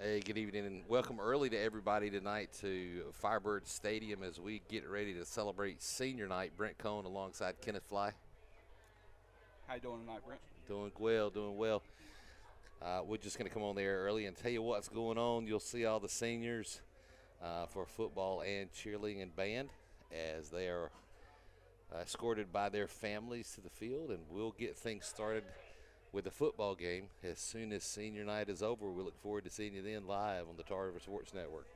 Hey, good evening, and welcome early to everybody tonight to Firebird Stadium as we get ready to celebrate senior night. Brent Cohn alongside Kenneth Fly. How you doing tonight, Brent? Doing well, doing well. We're just going to come on there early and tell you what's going on. You'll see all the seniors for football and cheerleading and band as they are escorted by their families to the field, and we'll get things started with the football game as soon as senior night is over. We look forward to seeing you then live on the Tar River Sports Network.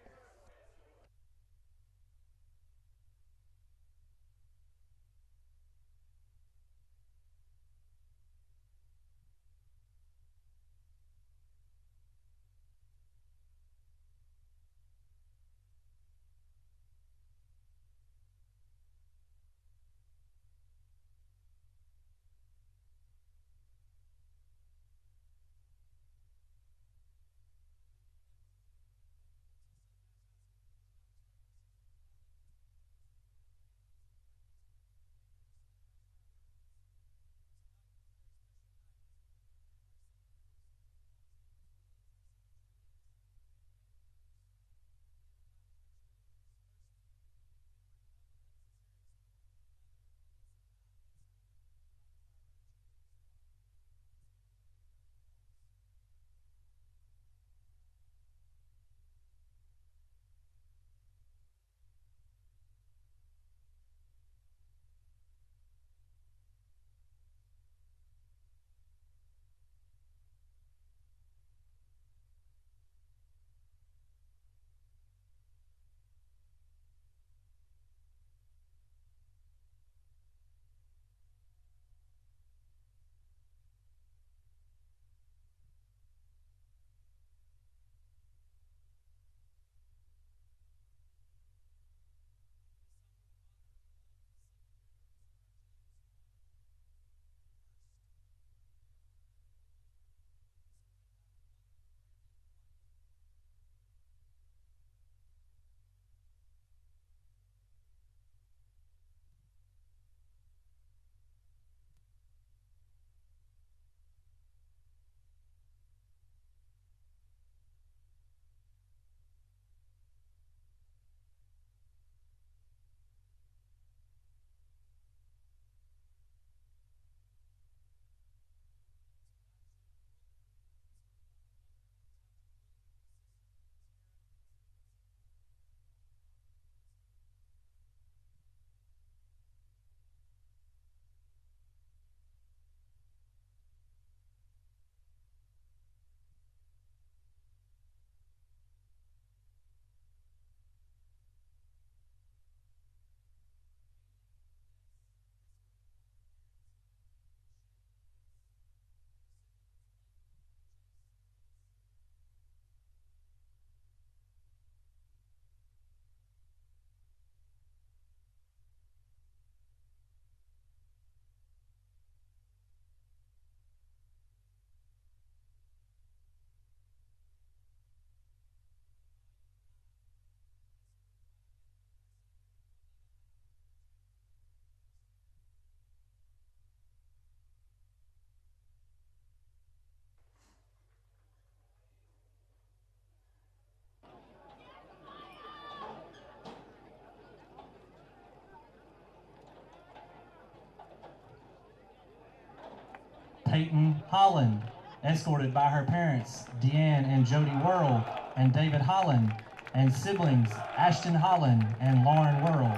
Peyton Holland, escorted by her parents, Deanne and Jody Worrell, and David Holland, and siblings, Ashton Holland and Lauren Worrell.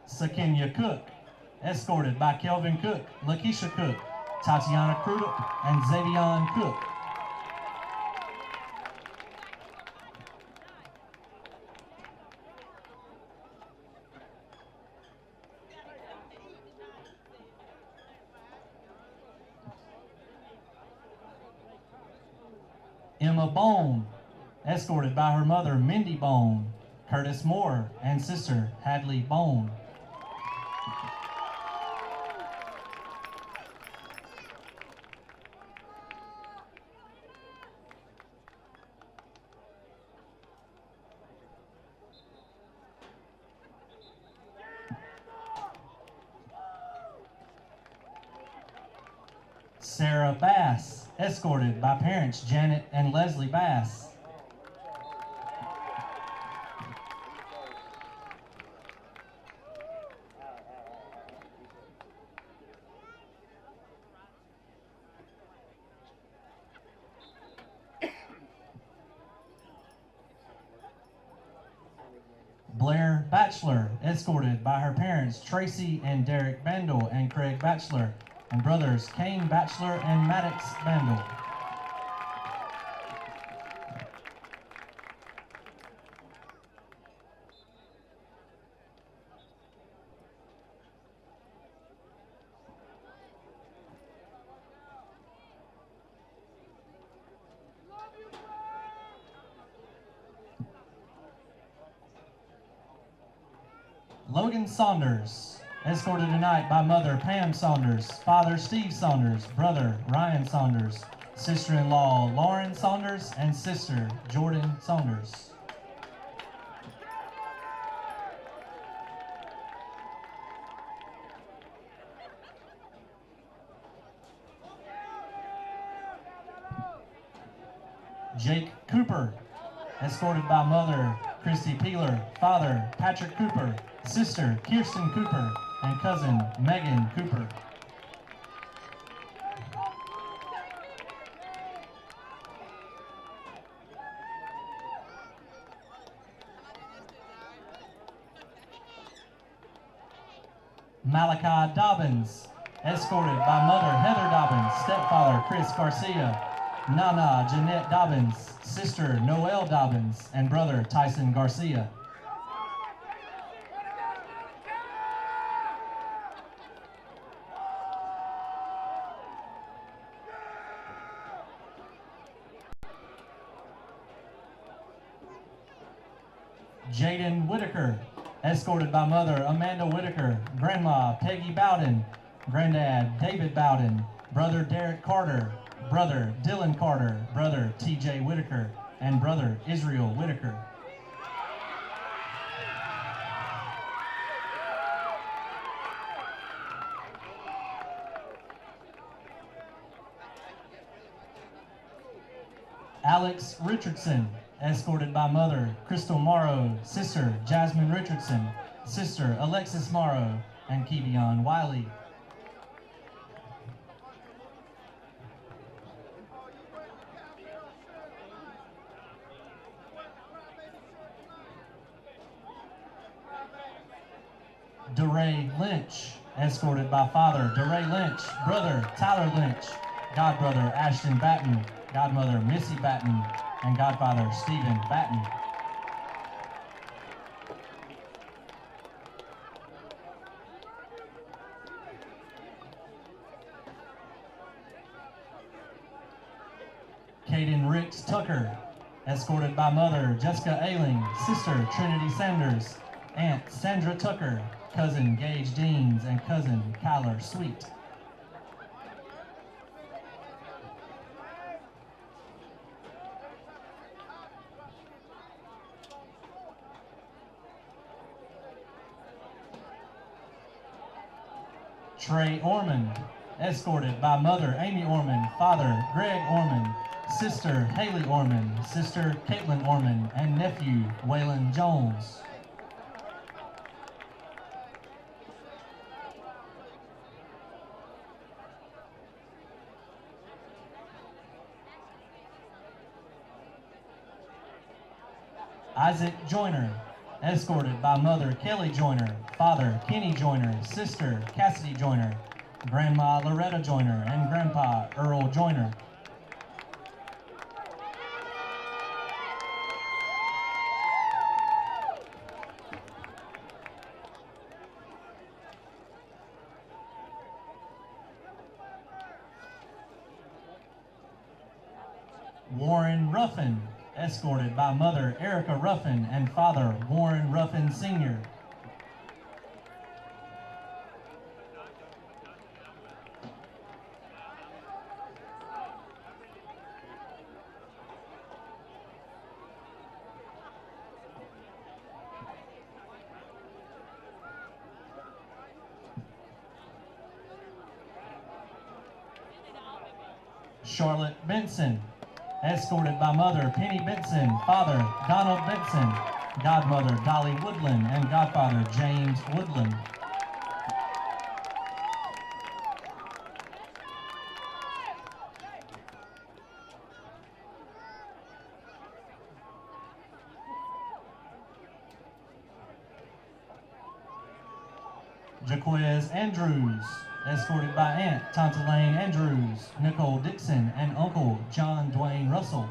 Sakenya Cook, escorted by Kelvin Cook, Lakeisha Cook, Tatiana Crudup, and Xavion Cook. Emma Bone, escorted by her mother, Mindy Bone, Curtis Moore, and sister, Hadley Bone. Sarah Bass, escorted by parents Janet and Leslie Bass. Blair Batchelor, escorted by her parents Tracy and Derek Bandel and Craig Batchelor, and brothers Kane Batchelor and Maddox Bandel. Logan Saunders, escorted tonight by mother Pam Saunders, father Steve Saunders, brother Ryan Saunders, sister-in-law Lauren Saunders, and sister Jordan Saunders. Jake Cooper, escorted by mother Christy Peeler, father Patrick Cooper, sister Kirsten Cooper, and cousin Megan Cooper. Malachi Dobbins, escorted by mother Heather Dobbins, stepfather Chris Garcia, Nana Jeanette Dobbins, sister Noelle Dobbins, and brother Tyson Garcia. Jaden Whitaker, escorted by mother Amanda Whitaker, grandma Peggy Bowden, granddad David Bowden, brother Derek Carter, brother Dylan Carter, brother TJ Whitaker, and brother Israel Whitaker. Alex Richardson, escorted by mother Crystal Morrow, sister Jasmine Richardson, sister Alexis Morrow, and Kevion Wiley. DeRay Lynch, escorted by father DeRay Lynch, brother Tyler Lynch, godbrother Ashton Batten, godmother Missy Batten, and godfather Stephen Batten. Caden Ricks Tucker, escorted by mother Jessica Ailing, sister Trinity Sanders, aunt Sandra Tucker, cousin Gage Deans, and cousin Kyler Sweet. Trey Orman, escorted by mother Amy Orman, father Greg Orman, sister Haley Orman, sister Caitlin Orman, and nephew Waylon Jones. Isaac Joyner, escorted by mother Kelly Joyner, father Kenny Joyner, sister Cassidy Joyner, grandma Loretta Joyner, and grandpa Earl Joyner. Warren Ruffin, escorted by mother Erica Ruffin and father Warren Ruffin Sr. Charlotte Benson, escorted by mother Penny Benson, father Donald Benson, godmother Dolly Woodland, and godfather James Woodland. Jaquez Andrews, escorted by Aunt Tanta Lane Andrews, Nicole Dixon, and Uncle John Dwayne Russell.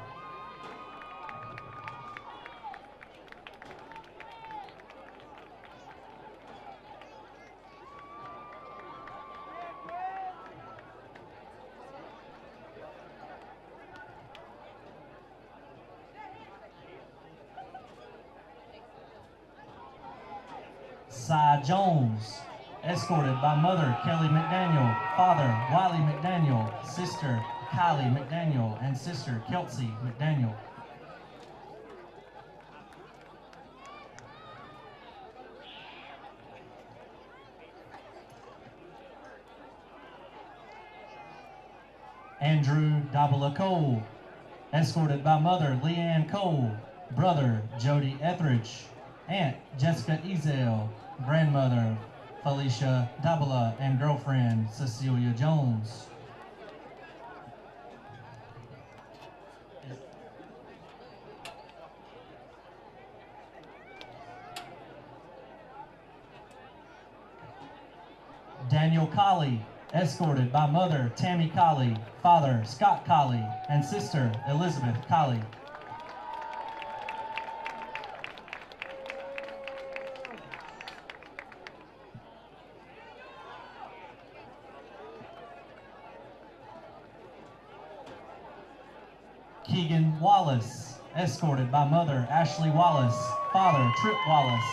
Cy Jones, escorted by mother Kelly McDaniel, father Wiley McDaniel, sister Kylie McDaniel, and sister Kelsey McDaniel. Andrew Dabala Cole, escorted by mother Leanne Cole, brother Jody Etheridge, Aunt Jessica Ezel, grandmother Felicia Dabala, and girlfriend Cecilia Jones. Daniel Colley, escorted by mother Tammy Colley, father Scott Colley, and sister Elizabeth Colley. Keegan Wallace, escorted by mother Ashley Wallace, father Trip Wallace,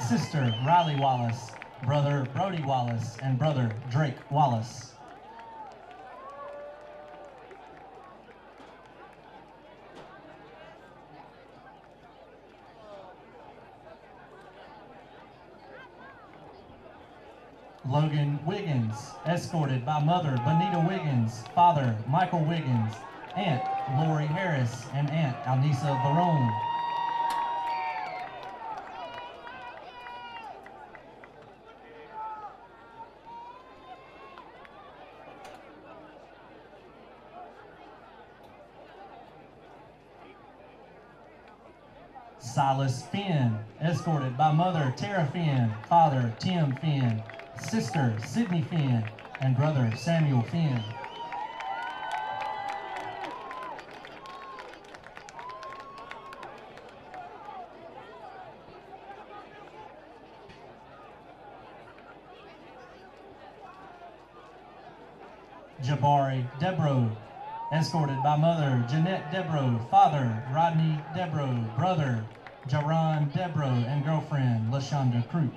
sister Riley Wallace, brother Brody Wallace, and brother Drake Wallace. Logan Wiggins, escorted by mother Bonita Wiggins, father Michael Wiggins, Aunt Lori Harris, and Aunt Alnisa Barone. Silas Finn, escorted by mother Tara Finn, father Tim Finn, sister Sydney Finn, and brother Samuel Finn. Jabari Debro, escorted by mother Jeanette Debro, father Rodney Debro, brother Jaron Debro, and girlfriend LaShonda Crute.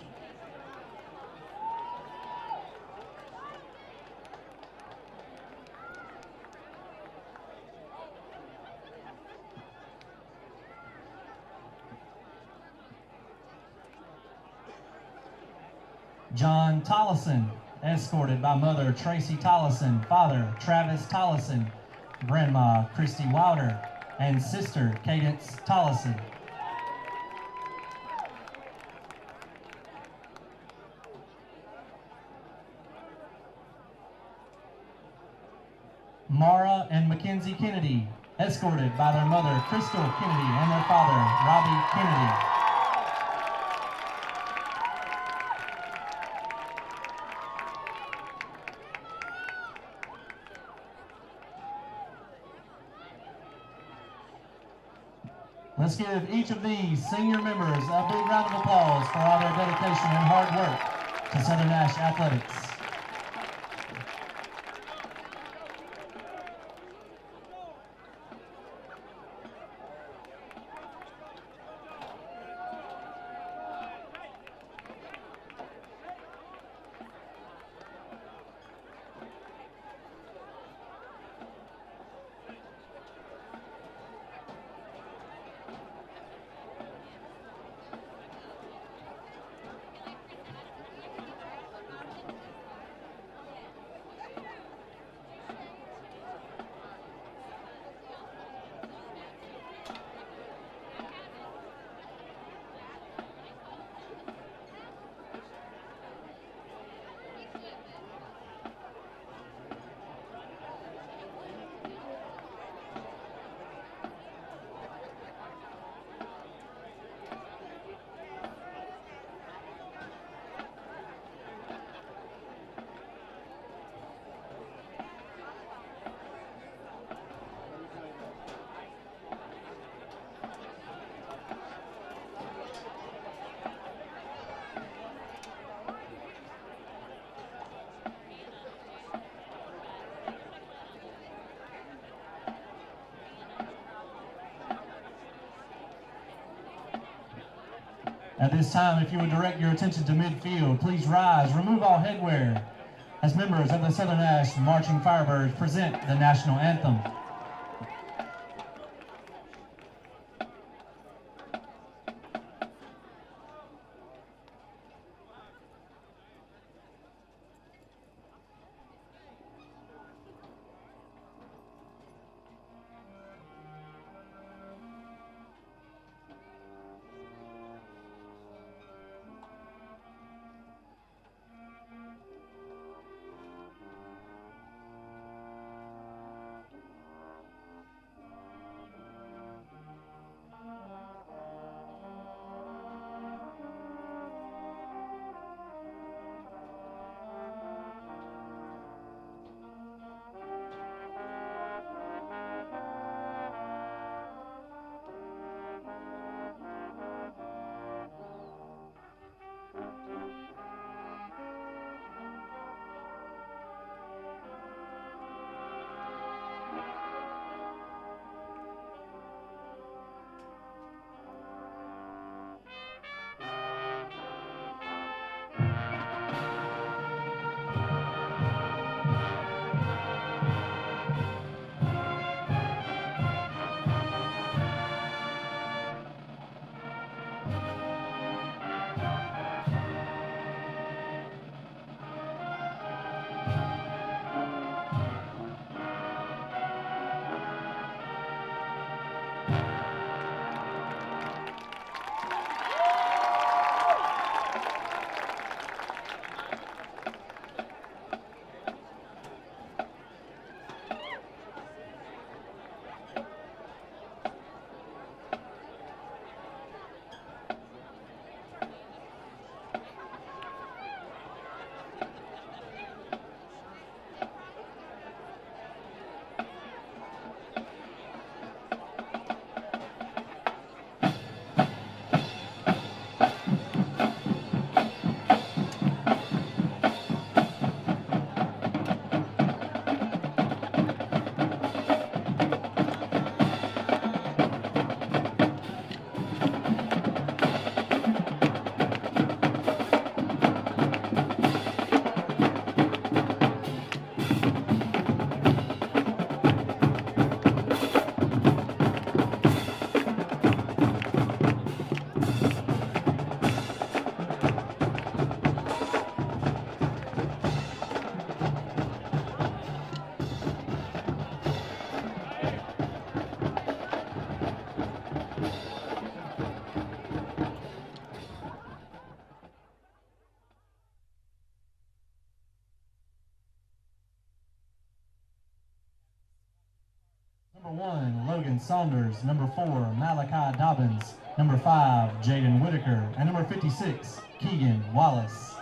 John Tollison, escorted by mother Tracy Tollison, father Travis Tollison, grandma Christy Wilder, and sister Cadence Tollison. Mara and Mackenzie Kennedy, escorted by their mother Crystal Kennedy and their father Robbie Kennedy. Let's give each of these senior members a big round of applause for all their dedication and hard work to Southern Nash Athletics. At this time, if you would direct your attention to midfield, please rise, remove all headwear, as members of the Southern Nash Marching Firebirds present the national anthem. Number 1, Logan Saunders. Number 4, Malachi Dobbins. Number 5, Jaden Whitaker. And number 56, Keegan Wallace.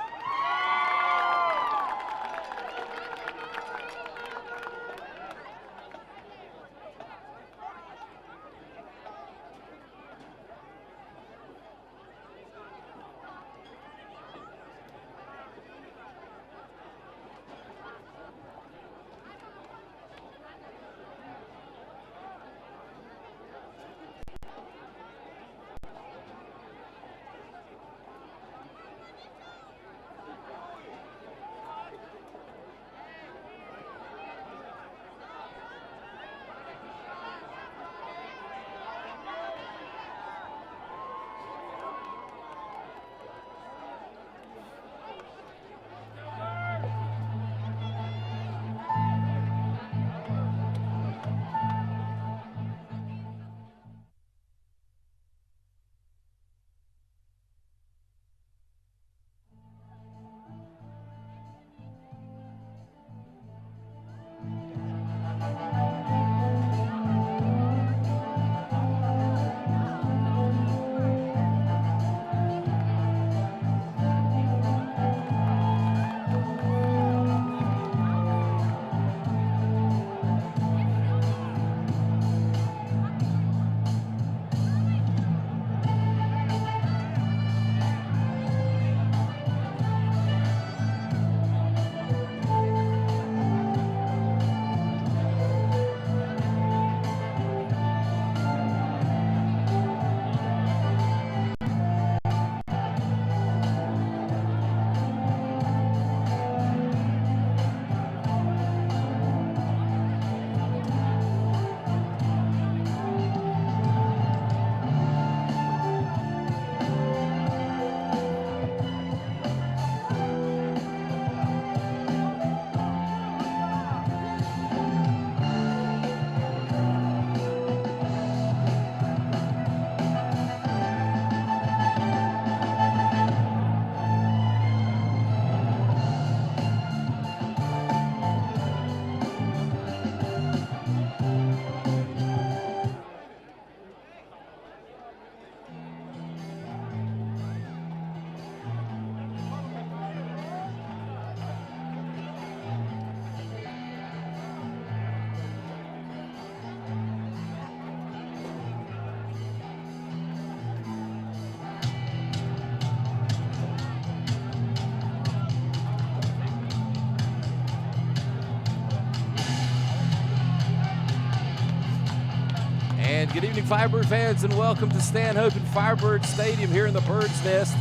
Good evening, Firebird fans, and welcome to Stanhope and Firebird Stadium here in the Bird's Nest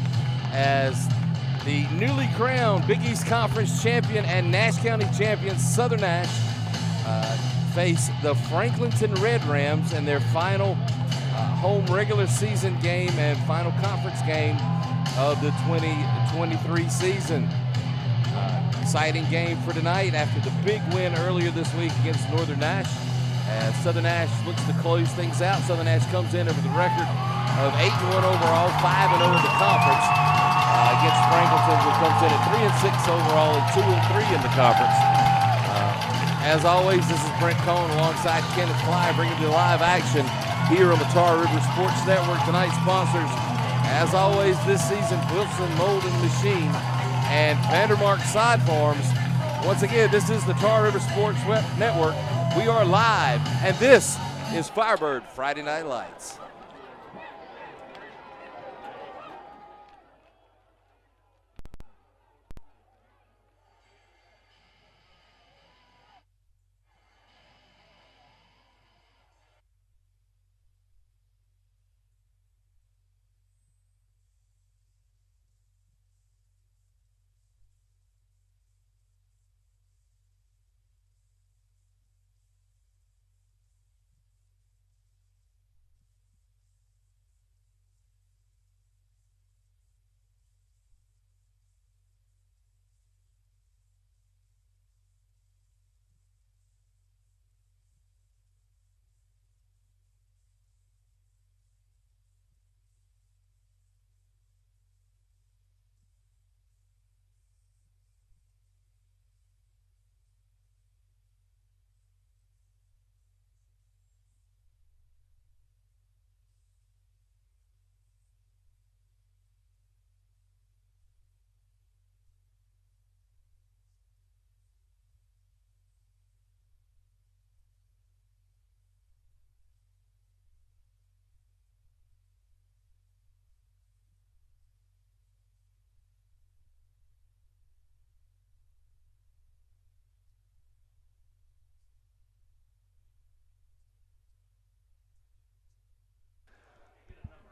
as the newly crowned Big East Conference champion and Nash County champion Southern Nash face the Franklinton Red Rams in their final home regular season game and final conference game of the 2023 season. Exciting game for tonight after the big win earlier this week against Northern Nash. As Southern Nash looks to close things out, Southern Nash comes in with a record of 8-1 overall, 5-0 in the conference against Franklinton, who comes in at 3-6 overall and 2-3 in the conference. As always, this is Brent Cohn alongside Kenneth Fly bringing you live action here on the Tar River Sports Network. Tonight's sponsors, as always this season, Wilson Molding Machine and Vandermark Side Farms. Once again, this is the Tar River Sports Network. We are live, and this is Firebird Friday Night Lights.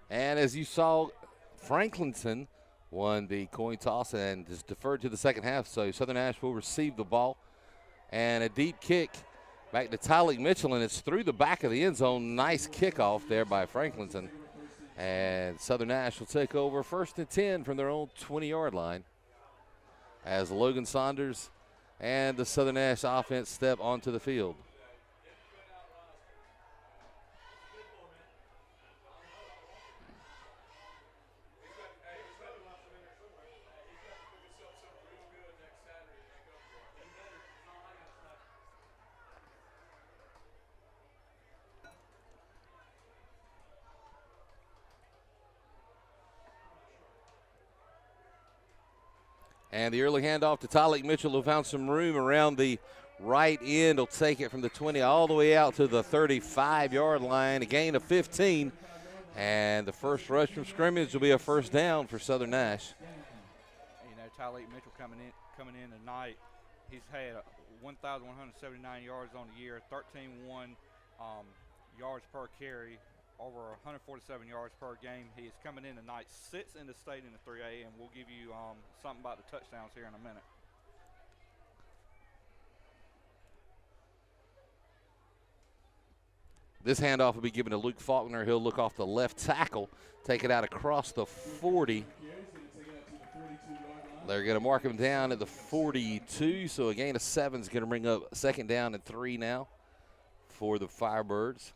And as you saw, Franklinton won the coin toss and is deferred to the second half, so Southern Nash will receive the ball. And a deep kick back to Tyleek Mitchell, and it's through the back of the end zone. Nice kickoff there by Franklinton. And Southern Nash will take over 1st and 10 from their own 20-yard line as Logan Saunders and the Southern Nash offense step onto the field. And the early handoff to Tyleek Mitchell, who found some room around the right end. Will take it from the 20 all the way out to the 35-yard line, a gain of 15. And the first rush from scrimmage will be a first down for Southern Nash. You know, Tyleek Mitchell coming in tonight, he's had 1,179 yards on the year, 13.1 yards per carry, over 147 yards per game. He is coming in tonight, sits in the state in the 3A, and we'll give you something about the touchdowns here in a minute. This handoff will be given to Luke Faulkner. He'll look off the left tackle, take it out across the 40. They're going to mark him down at the 42, so a gain of 7 is going to bring up 2nd down and 3 now for the Firebirds.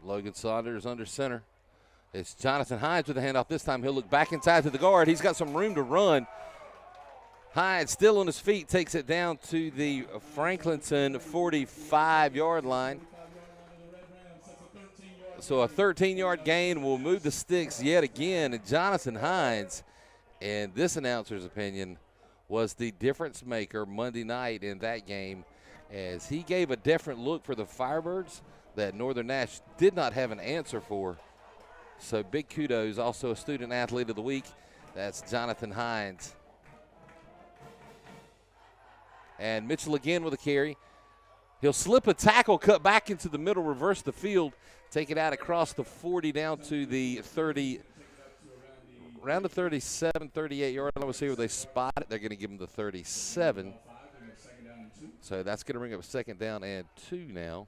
Logan Saunders under center. It's Jonathan Hines with the handoff. This time he'll look back inside to the guard. He's got some room to run. Hines still on his feet, takes it down to the Franklinton 45-yard line. So a 13-yard gain will move the sticks yet again. And Jonathan Hines, in this announcer's opinion, was the difference maker Monday night in that game. as he gave a different look for the Firebirds that Northern Nash did not have an answer for. So big kudos. Also a student athlete of the week. That's Jonathan Hines. And Mitchell again with a carry. He'll slip a tackle, cut back into the middle, reverse the field, take it out across the 40 down to the 30, around the 37, 38 yard line. We'll see where they spot it. They're going to give him the 37. So that's going to bring up 2nd down and 2 now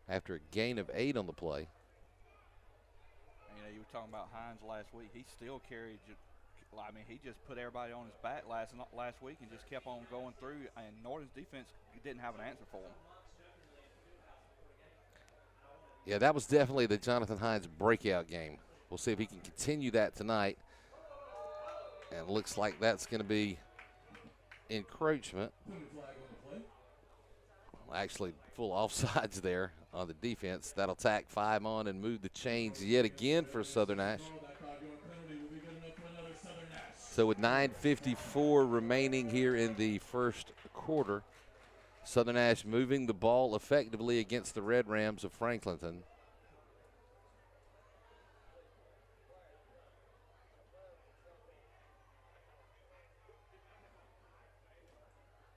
after a gain of 8 on the play. You were talking about Hines last week. He still carried. I mean, he just put everybody on his back last week and just kept on going through. And Northern's defense didn't have an answer for him. Yeah, that was definitely the Jonathan Hines breakout game. We'll see if he can continue that tonight. And it looks like that's going to be encroachment. Actually, full offsides there on the defense. That'll tack 5 on and move the chains yet again for Southern Nash. So with 9:54 remaining here in the first quarter, Southern Nash moving the ball effectively against the Red Rams of Franklinton.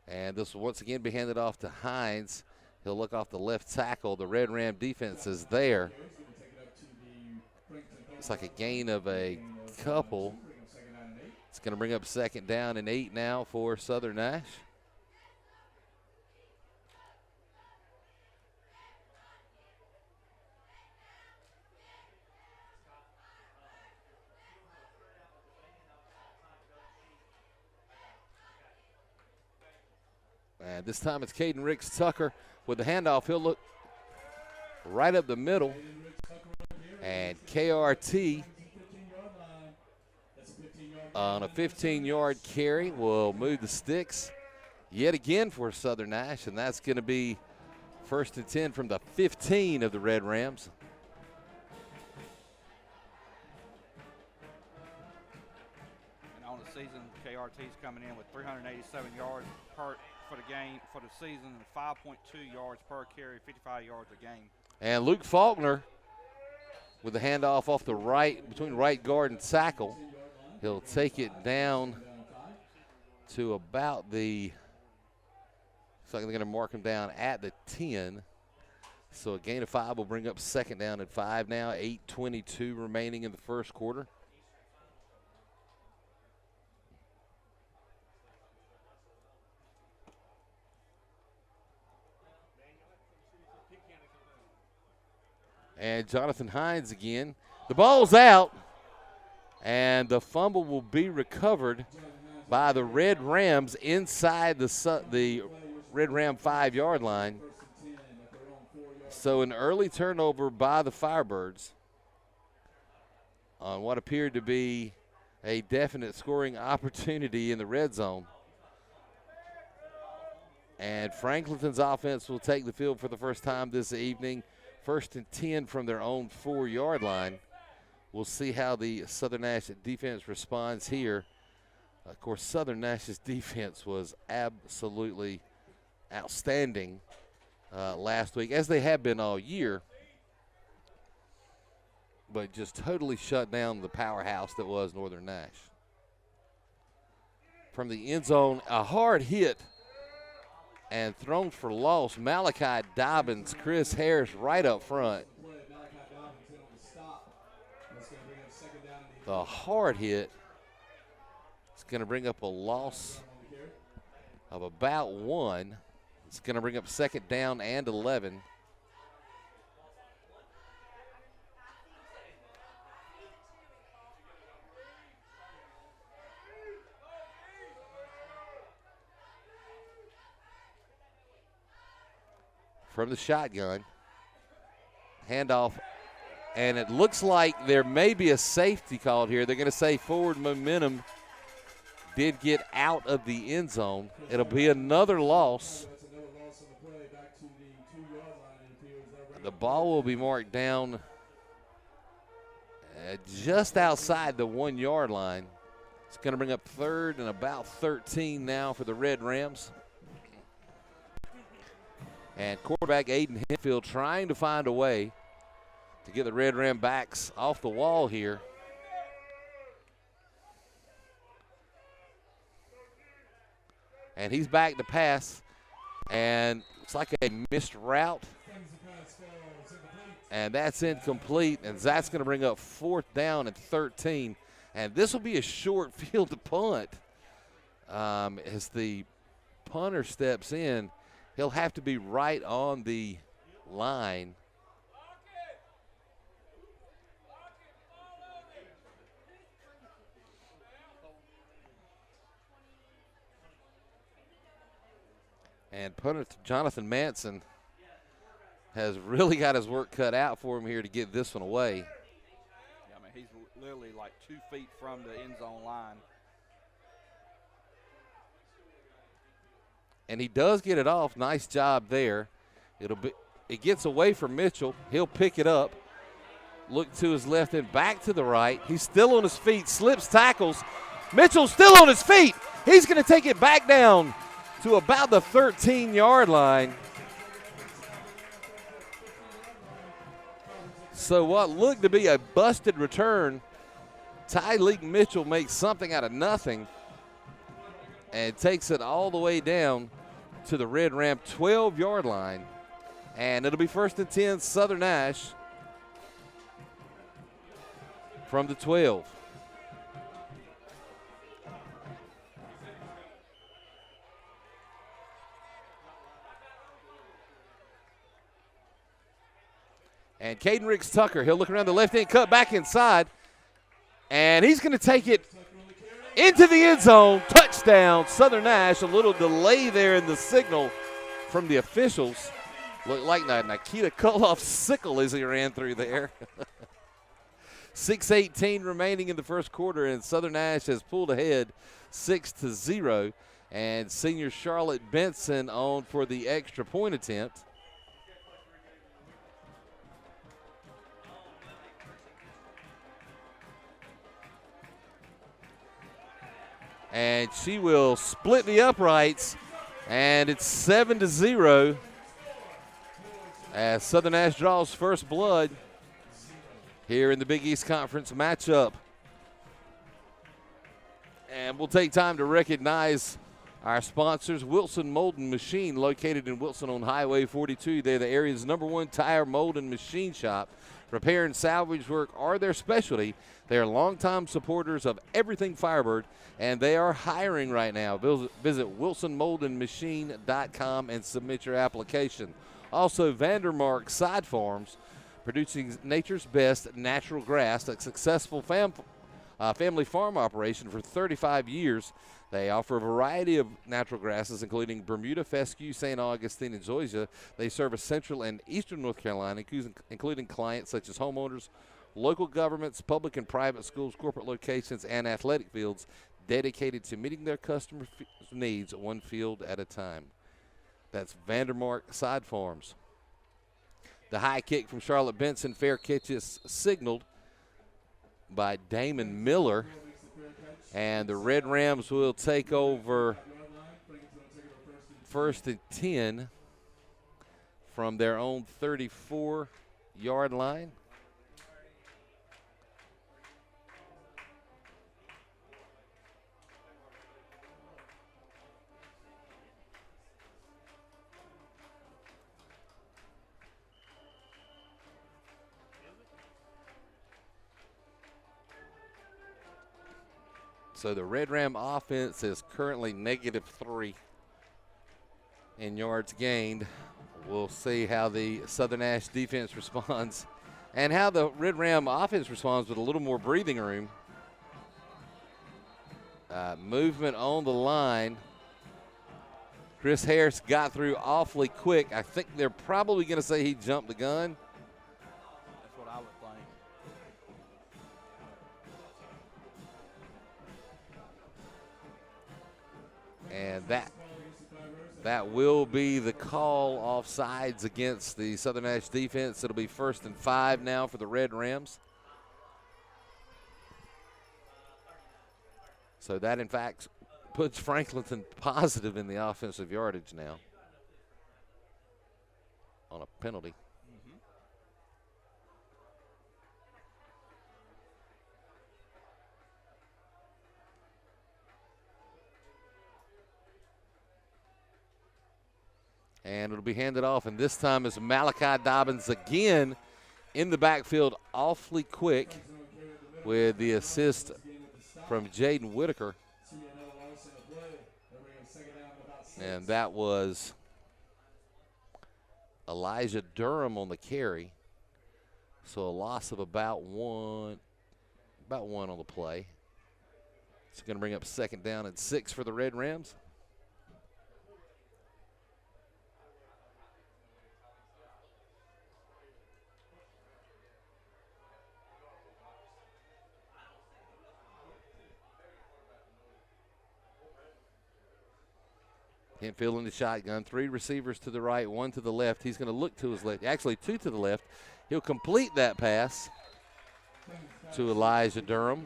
And this will once again be handed off to Hines. He'll look off the left tackle. The Red Ram defense is there. It's like a gain of a couple. It's going to bring up 2nd down and 8 now for Southern Nash. And this time it's Caden Ricks Tucker with the handoff. He'll look right up the middle. And KRT on a 15-yard carry will move the sticks yet again for Southern Nash, and that's going to be 1st and 10 from the 15 of the Red Rams. And on the season, KRT's coming in with 387 yards for the game for the season and 5.2 yards per carry, 55 yards a game. And Luke Faulkner with the handoff off the right, between right guard and tackle. He'll take it down to about the, looks like they're going to mark him down at the 10. So a gain of 5 will bring up 2nd down and 5 now. 8:22 remaining in the first quarter. And Jonathan Hines again. The ball's out. And the fumble will be recovered by the Red Rams inside the Red Ram 5-yard line. So an early turnover by the Firebirds on what appeared to be a definite scoring opportunity in the red zone. And Franklinton's offense will take the field for the first time this evening. 1st and 10 from their own 4-yard line. We'll see how the Southern Nash defense responds here. Of course, Southern Nash's defense was absolutely outstanding last week, as they have been all year, but just totally shut down the powerhouse that was Northern Nash. From the end zone, a hard hit and thrown for loss. Malachi Dobbins, Chris Harris right up front. The hard hit is going to bring up a loss of about 1. It's going to bring up 2nd down and 11. From the shotgun, handoff. And it looks like there may be a safety called here. They're going to say forward momentum did get out of the end zone. It'll be another loss. The ball will be marked down just outside the 1-yard line. It's going to bring up 3rd and about 13 now for the Red Rams. And quarterback Aiden Henfield trying to find a way to get the Red Ram backs off the wall here. And he's back to pass. And it's like a missed route. And that's incomplete. And that's going to bring up 4th down and 13. And this will be a short field to punt. As the punter steps in, he'll have to be right on the line. And punter Jonathan Manson has really got his work cut out for him here to get this one away. Yeah, I mean, he's literally like 2 feet from the end zone line. And he does get it off. Nice job there. It gets away from Mitchell. He'll pick it up. Look to his left and back to the right. He's still on his feet. Slips tackles. Mitchell's still on his feet. He's going to take it back down to about the 13-yard line. So what looked to be a busted return, Tyleek Mitchell makes something out of nothing and takes it all the way down to the Red Ram 12-yard line. And it'll be 1st and 10, Southern Nash from the 12. And Caden Ricks Tucker, he'll look around the left hand, cut back inside, and he's going to take it into the end zone. Touchdown, Southern Nash. A little delay there in the signal from the officials. Looked like Nikita Koloff's sickle as he ran through there. 6:18 remaining in the first quarter, and Southern Nash has pulled ahead 6-0. And senior Charlotte Benson on for the extra point attempt. And she will split the uprights, and it's 7-0 as Southern Nash draws first blood here in the Big East Conference matchup. And we'll take time to recognize our sponsors. Wilson Molding Machine, located in Wilson on Highway 42. They're the area's #1 tire mold and machine shop. Repair and salvage work are their specialty. They are longtime supporters of everything Firebird, and they are hiring right now. Visit wilsonmoldenmachine.com and submit your application. Also, Vandermark Side Farms, producing nature's best natural grass, a successful family farm operation for 35 years. They offer a variety of natural grasses, including Bermuda, fescue, St. Augustine, and zoysia. They service central and eastern North Carolina, including clients such as homeowners, local governments, public and private schools, corporate locations, and athletic fields dedicated to meeting their customers' needs one field at a time. That's Vandermark Side Farms. The high kick from Charlotte Benson, fair catch is signaled by Damon Miller. And the Red Rams will take over 1st and 10 from their own 34-yard line. So the Red Ram offense is currently -3 in yards gained. We'll see how the Southern Nash defense responds and how the Red Ram offense responds with a little more breathing room. Movement on the line. Chris Harris got through awfully quick. I think they're probably going to say he jumped the gun. That's what I would think. And that will be the call offsides against the Southern Nash defense. It'll be 1st and 5 now for the Red Rams. So that, in fact, puts Franklinton positive in the offensive yardage now. on a penalty. And it'll be handed off, and this time is Malachi Dobbins again in the backfield, awfully quick with the assist from Jaden Whitaker. And that was Elijah Durham on the carry. So a loss of about one on the play. It's going to bring up 2nd down and 6 for the Red Rams. Hempfield in the shotgun, 3 receivers to the right, 1 to the left. He's going to look to his left, actually 2 to the left. He'll complete that pass to Elijah Durham.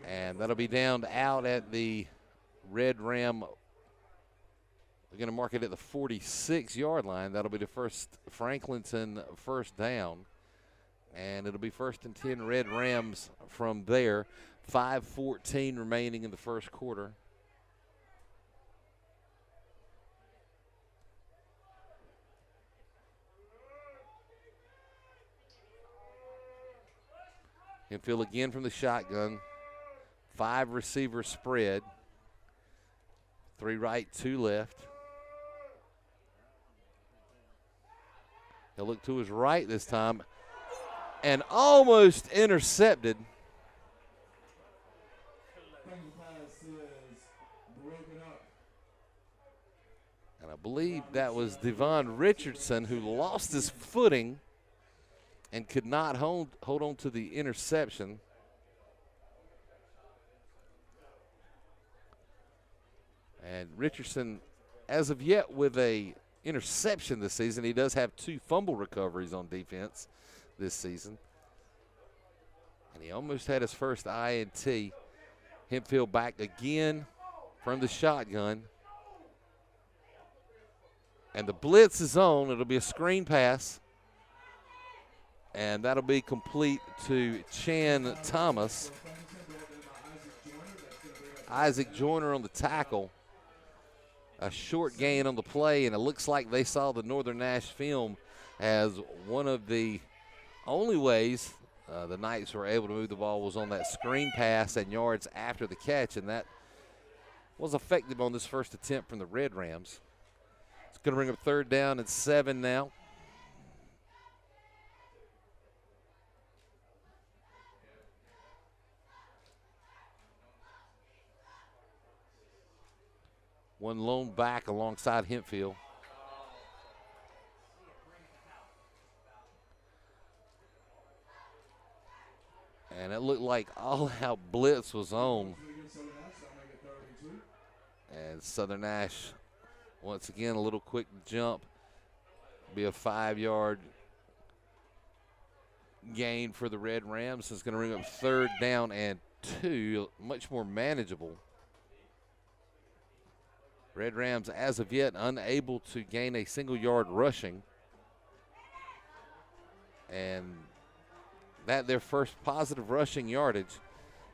And that'll be downed out at the Red Ram. We're going to mark it at the 46-yard line. That'll be the first Franklinton first down. And it'll be 1st and 10 Red Rams from there. 5:14 remaining in the first quarter. Hempfield again from the shotgun. 5 receiver spread. 3 right, 2 left. He'll look to his right this time and almost intercepted. And I believe that was Devon Richardson who lost his footing and could not hold on to the interception. And Richardson, as of yet, with a interception this season. He does have 2 fumble recoveries on defense this season. And he almost had his first INT. Hempfield back again from the shotgun. And the blitz is on. It'll be a screen pass. And that'll be complete to Chan Thomas. Isaac Joyner on the tackle. A short gain on the play, and it looks like they saw the Northern Nash film as one of the only ways the Knights were able to move the ball was on that screen pass and yards after the catch, and that was effective on this first attempt from the Red Rams. It's going to bring up 3rd down and 7 now. One lone back alongside Hempfield. And it looked like all-out blitz was on. And Southern Nash, once again, a little quick jump. Be a 5-yard gain for the Red Rams. It's going to bring up 3rd down and 2, much more manageable. Red Rams, as of yet, unable to gain a single yard rushing. And that their first positive rushing yardage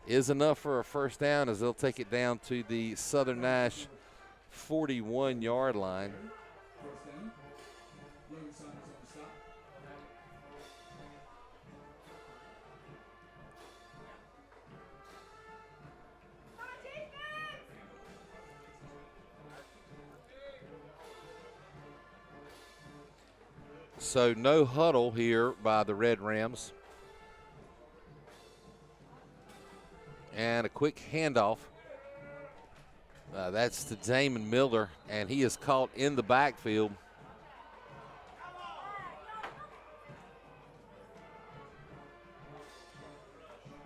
is enough for a first down as they'll take it down to the Southern Nash 41-yard line. So no huddle here by the Red Rams. And a quick handoff. That's to Damon Miller, and he is caught in the backfield.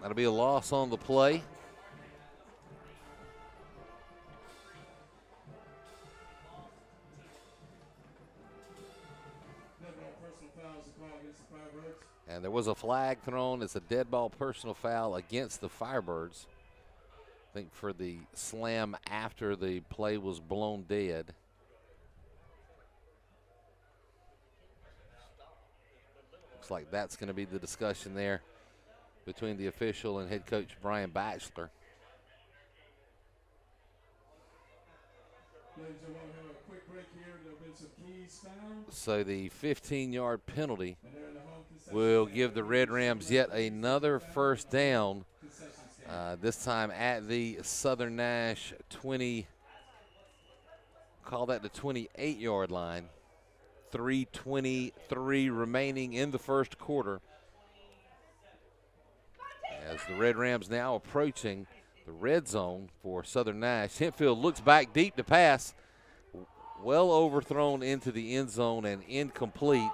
That'll be a loss on the play. And there was a flag thrown. It's a dead ball personal foul against the Firebirds. I think for the slam after the play was blown dead. Looks like that's going to be the discussion there between the official and head coach Brian Batchelor. So the 15-yard penalty will give the Red Rams yet another first down, this time at the Southern Nash 20, call that the 28-yard line. 3:23 remaining in the first quarter. As the Red Rams now approaching the red zone for Southern Nash. Hempfield looks back deep to pass. Well overthrown into the end zone and incomplete.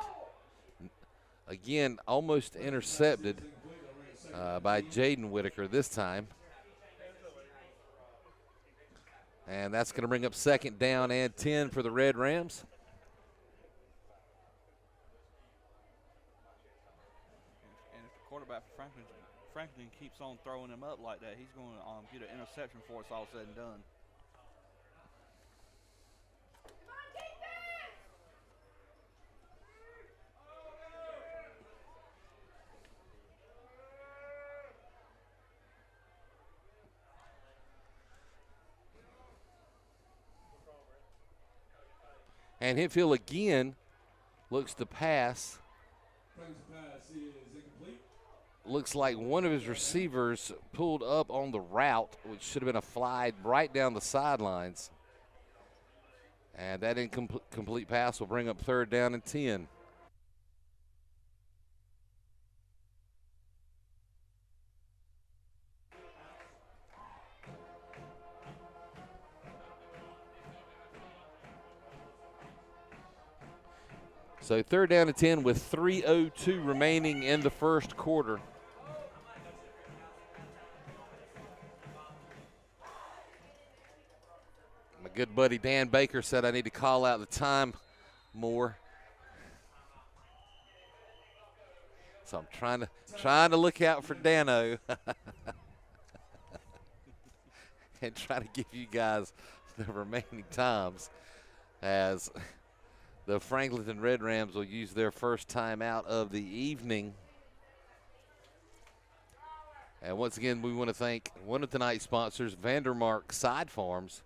Again, almost intercepted by Jaden Whitaker this time. And that's going to bring up 2nd down and 10 for the Red Rams. And if the quarterback for Franklin keeps on throwing him up like that, he's going to get an interception for us all said and done. And Hempfield again looks to pass. Looks like one of his receivers pulled up on the route, which should have been a fly right down the sidelines. And that incomplete pass will bring up 3rd down and 10. So 3rd down and 10 with 3:02 remaining in the first quarter. My good buddy Dan Baker said I need to call out the time more. So I'm trying to look out for Dano and try to give you guys the remaining times as the Franklinton Red Rams will use their first timeout of the evening. And once again, we want to thank one of tonight's sponsors, Vandermark Side Farms.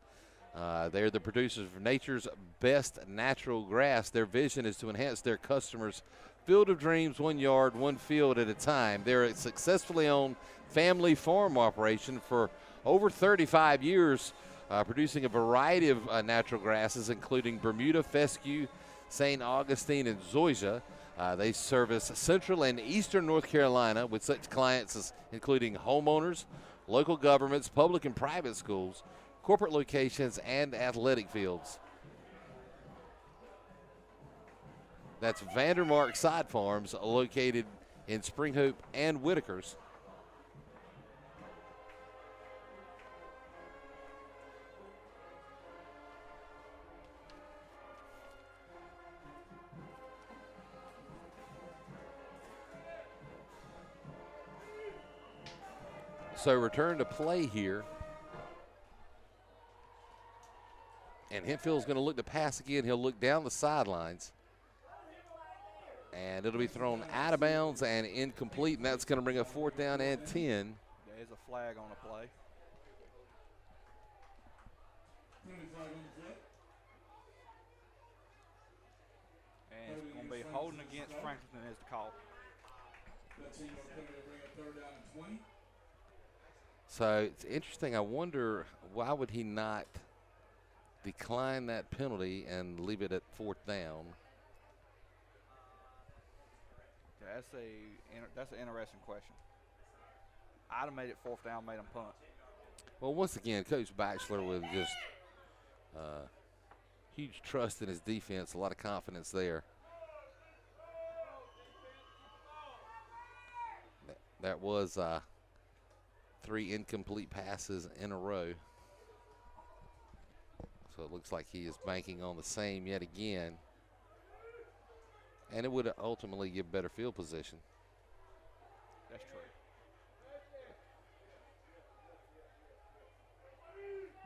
They're the producers of nature's best natural grass. Their vision is to enhance their customers' field of dreams, 1 yard, 1 field at a time. They're a successfully owned family farm operation for over 35 years, producing a variety of natural grasses, including Bermuda, fescue, St. Augustine, and zoysia. They service central and eastern North Carolina with such clients as including homeowners, local governments, public and private schools, corporate locations, and athletic fields. That's Vandermark Side Farms, located in Spring Hope and Whitakers. So return to play here. And Hempfield's going to look to pass again. He'll look down the sidelines. And it'll be thrown out of bounds and incomplete, and that's going to bring a 4th down and 10. There's a flag on the play. And it's going to be holding against Franklinton as the call. So it's interesting. I wonder why would he not decline that penalty and leave it at 4th down? That's an interesting question. I'd have made it 4th down, made him punt. Well, once again, Coach Batchelor with just huge trust in his defense, a lot of confidence there. That was 3 incomplete passes in a row. So it looks like he is banking on the same yet again. And it would ultimately give better field position. That's true.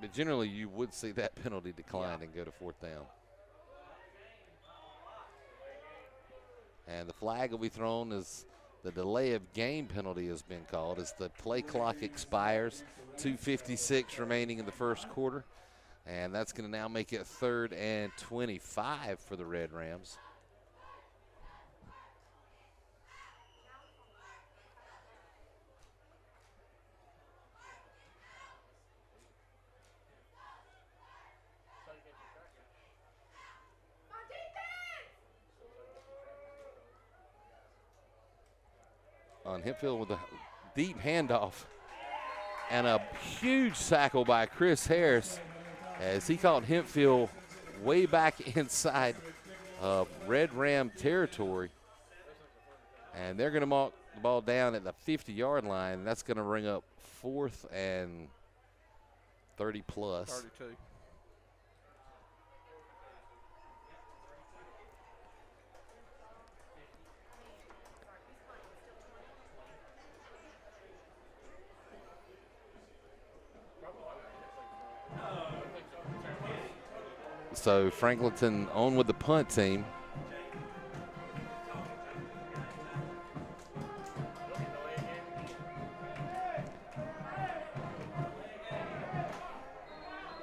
But generally, you would see that penalty decline and go to 4th down. And the flag will be thrown as the delay of game penalty has been called as the play clock expires. 2:56 remaining in the first quarter. And that's going to now make it 3rd and 25 for the Red Rams. On Hempfield with a deep handoff and a huge tackle by Chris Harris as he caught Hempfield way back inside Red Ram territory. And they're going to mark the ball down at the 50-yard line. That's going to bring up 4th and 30 plus. 32. So Franklinton on with the punt team.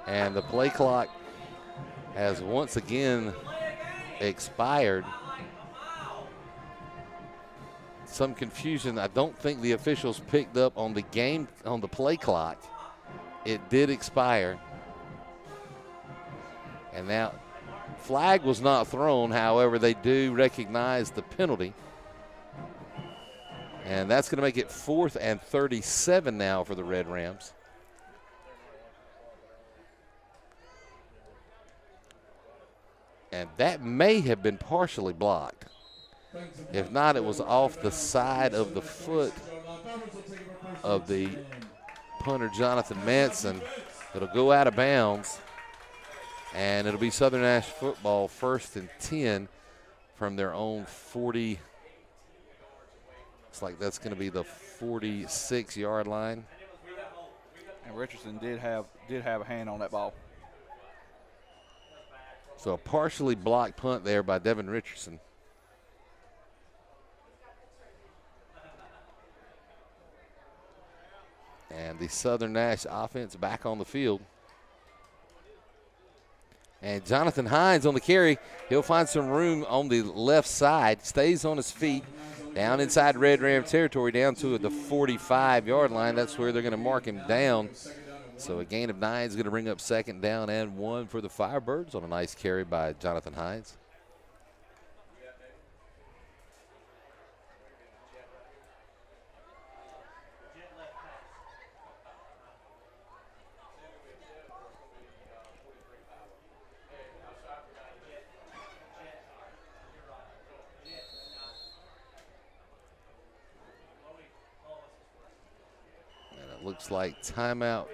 And the play clock has once again expired. Some confusion. I don't think the officials picked up on the play clock. It did expire. And now, flag was not thrown. However, they do recognize the penalty. And that's going to make it 4th and 37 now for the Red Rams. And that may have been partially blocked. If not, it was off the side of the foot of the punter, Jonathan Manson. It'll go out of bounds. And it'll be Southern Nash football 1st and 10 from their own 40. Looks like that's going to be the 46-yard line. And Richardson did have a hand on that ball. So a partially blocked punt there by Devin Richardson. And the Southern Nash offense back on the field. And Jonathan Hines on the carry. He'll find some room on the left side. Stays on his feet. Down inside Red Ram territory, down to the 45-yard line. That's where they're going to mark him down. So a gain of 9 is going to bring up 2nd down and 1 for the Firebirds on a nice carry by Jonathan Hines. Looks like timeout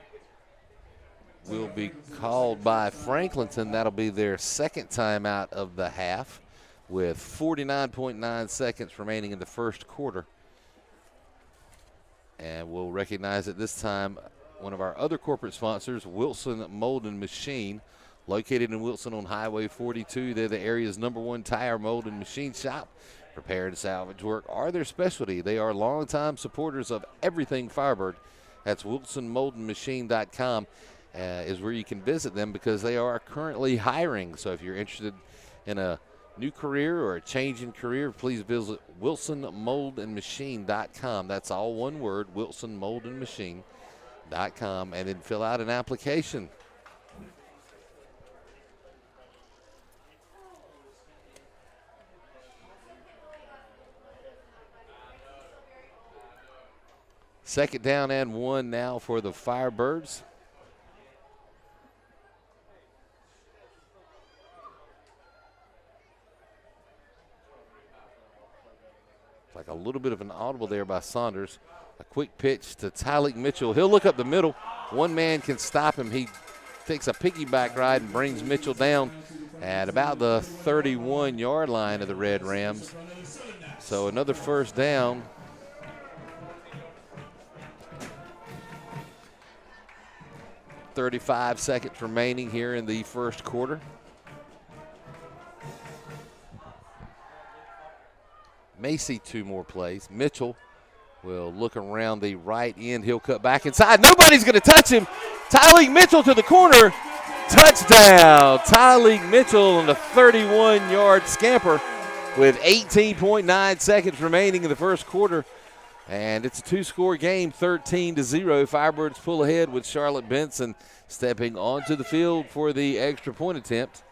will be called by Franklinton. That'll be their 2nd timeout of the half with 49.9 seconds remaining in the first quarter. And we'll recognize at this time one of our other corporate sponsors, Wilson Mold and Machine, located in Wilson on Highway 42. They're the area's #1 tire, mold, and machine shop. Repair and salvage work are their specialty. They are longtime supporters of everything Firebird. That's WilsonMoldandMachine.com is where you can visit them because they are currently hiring. So if you're interested in a new career or a change in career, please visit WilsonMoldandMachine.com. That's all one word, WilsonMoldandMachine.com, and then fill out an application. Second down and 1 now for the Firebirds. Like a little bit of an audible there by Saunders. A quick pitch to Tyleek Mitchell. He'll look up the middle. One man can stop him. He takes a piggyback ride and brings Mitchell down at about the 31-yard line of the Red Rams. So another first down. 35 seconds remaining here in the first quarter. may see 2 more plays. Mitchell will look around the right end. He'll cut back inside. Nobody's going to touch him. Tyleek Mitchell to the corner. Touchdown. Tyleek Mitchell on a 31-yard scamper with 18.9 seconds remaining in the first quarter. And it's a 2-score game, 13-0. Firebirds pull ahead with Charlotte Benson stepping onto the field for the extra point attempt.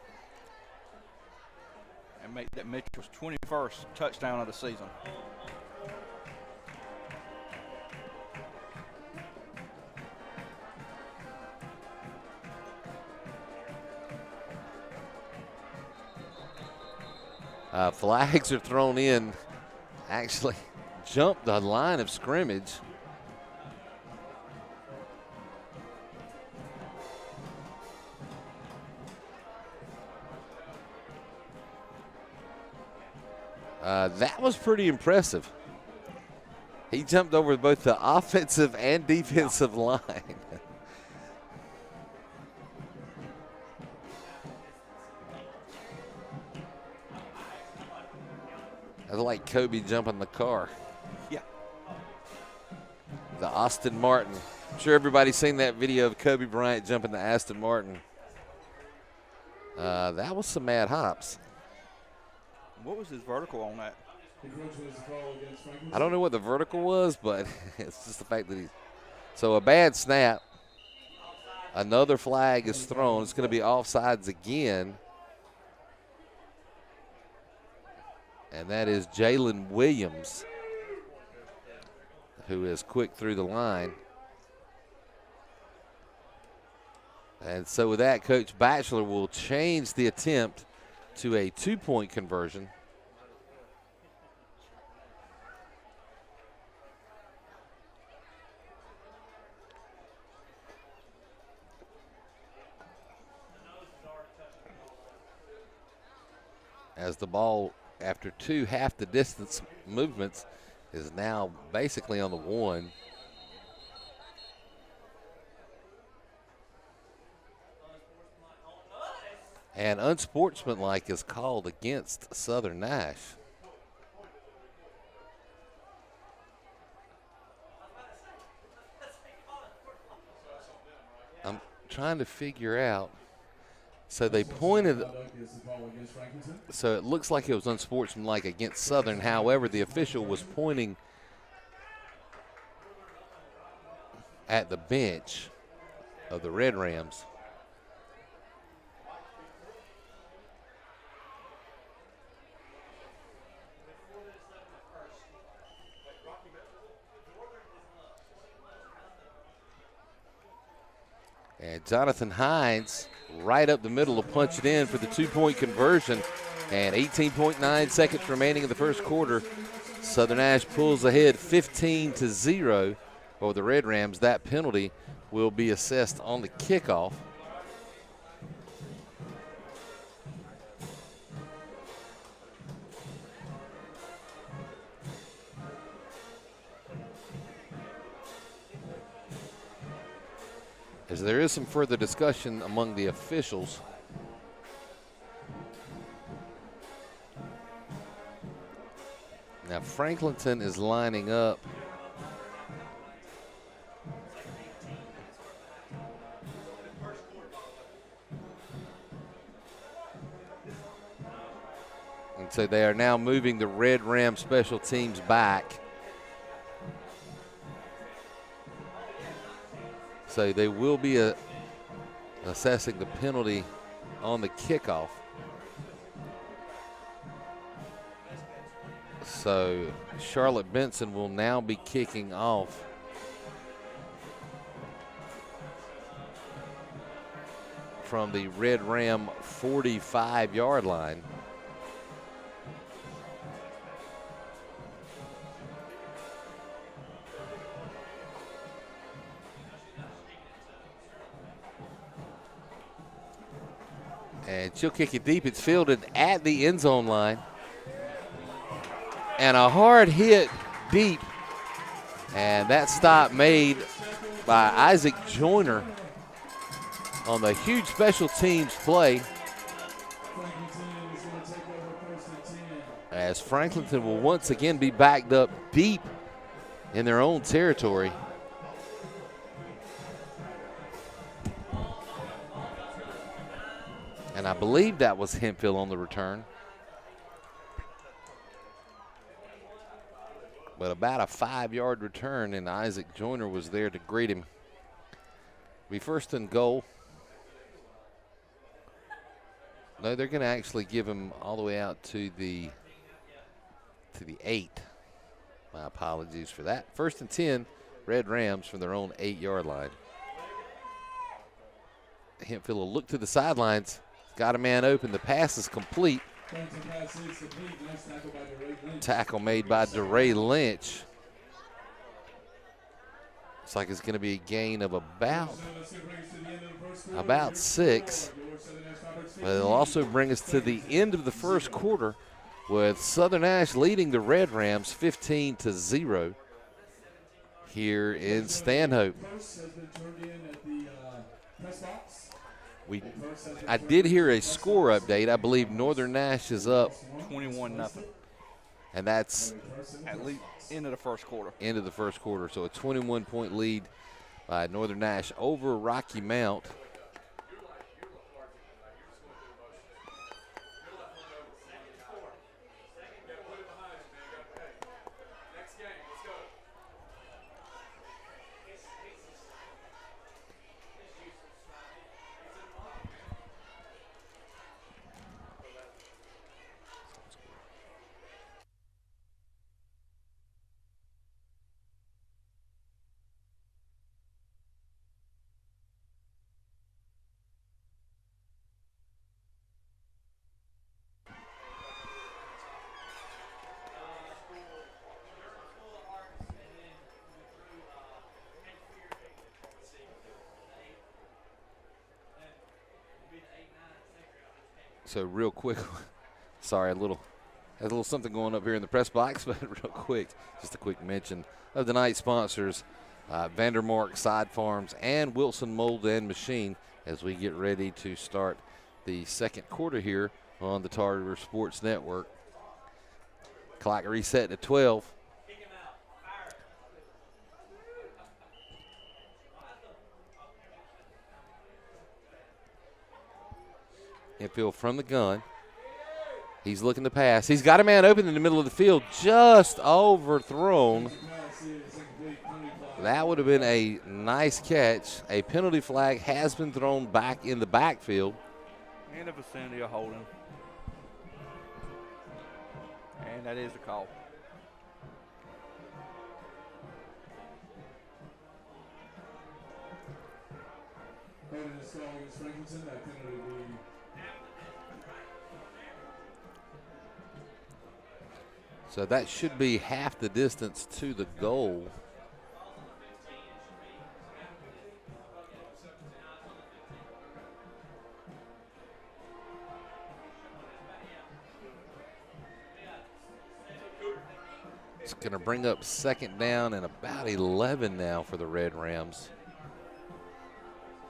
And make that Mitchell's 21st touchdown of the season. Flags are thrown in. Actually jumped the line of scrimmage. That was pretty impressive. He jumped over both the offensive and defensive line. I like Kobe jumping the car. Yeah. The Aston Martin. I'm sure everybody's seen that video of Kobe Bryant jumping the Aston Martin. That was some mad hops. What was his vertical on that? I don't know what the vertical was, but it's just the fact that so a bad snap. Another flag is thrown. It's going to be offsides again. And that is Jalen Williams, who is quick through the line. And so with that, Coach Batchelor will change the attempt to a 2-point conversion. As the ball, after 2 half the distance movements, is now basically on the 1. And unsportsmanlike is called against Southern Nash. I'm trying to figure out. So they pointed, so it looks like it was unsportsmanlike against Southern. However, the official was pointing at the bench of the Red Rams. And Jonathan Hines right up the middle to punch it in for the 2-point conversion. And 18.9 seconds remaining in the first quarter. Southern Nash pulls ahead 15-0 over the Red Rams. That penalty will be assessed on the kickoff. As there is some further discussion among the officials. Now Franklinton is lining up. And so they are now moving the Red Ram special teams back. So they will be assessing the penalty on the kickoff. So Charlotte Benson will now be kicking off. From the Red Ram 45-yard line. And she'll kick it deep. It's fielded at the end zone line. And a hard hit deep. And that stop made by Isaac Joyner on the huge special teams play. As as Franklinton will once again be backed up deep in their own territory. And I believe that was Hemphill on the return. But about a 5-yard return, and Isaac Joyner was there to greet him. Be first and goal. No, they're going to actually give him all the way out to the 8. My apologies for that. First and 10, Red Rams from their own 8-yard line. Hemphill will look to the sidelines. Got a man open. The pass is complete. Tackle made by DeRay Lynch. Looks like it's going to be a gain of about 6. But it'll also bring us to the end of the first quarter with Southern Nash leading the Red Rams 15-0 here in Stanhope. I did hear a score update. I believe Northern Nash is up 21-0. And that's at least end of the first quarter. End of the first quarter. So a 21-point lead by Northern Nash over Rocky Mount. So real quick, sorry, a little something going up here in the press box, but real quick, just a quick mention of the night sponsors, Vandermark Side Farms and Wilson Mold and Machine, as we get ready to start the second quarter here on the Tar River Sports Network. Clock reset to 12. Hemphill from the gun. He's looking to pass. He's got a man open in the middle of the field, just overthrown. That would have been a nice catch. A penalty flag has been thrown back in the backfield. In the vicinity of holding. And that is the call. So that should be half the distance to the goal. It's going to bring up second down and about 11 now for the Red Rams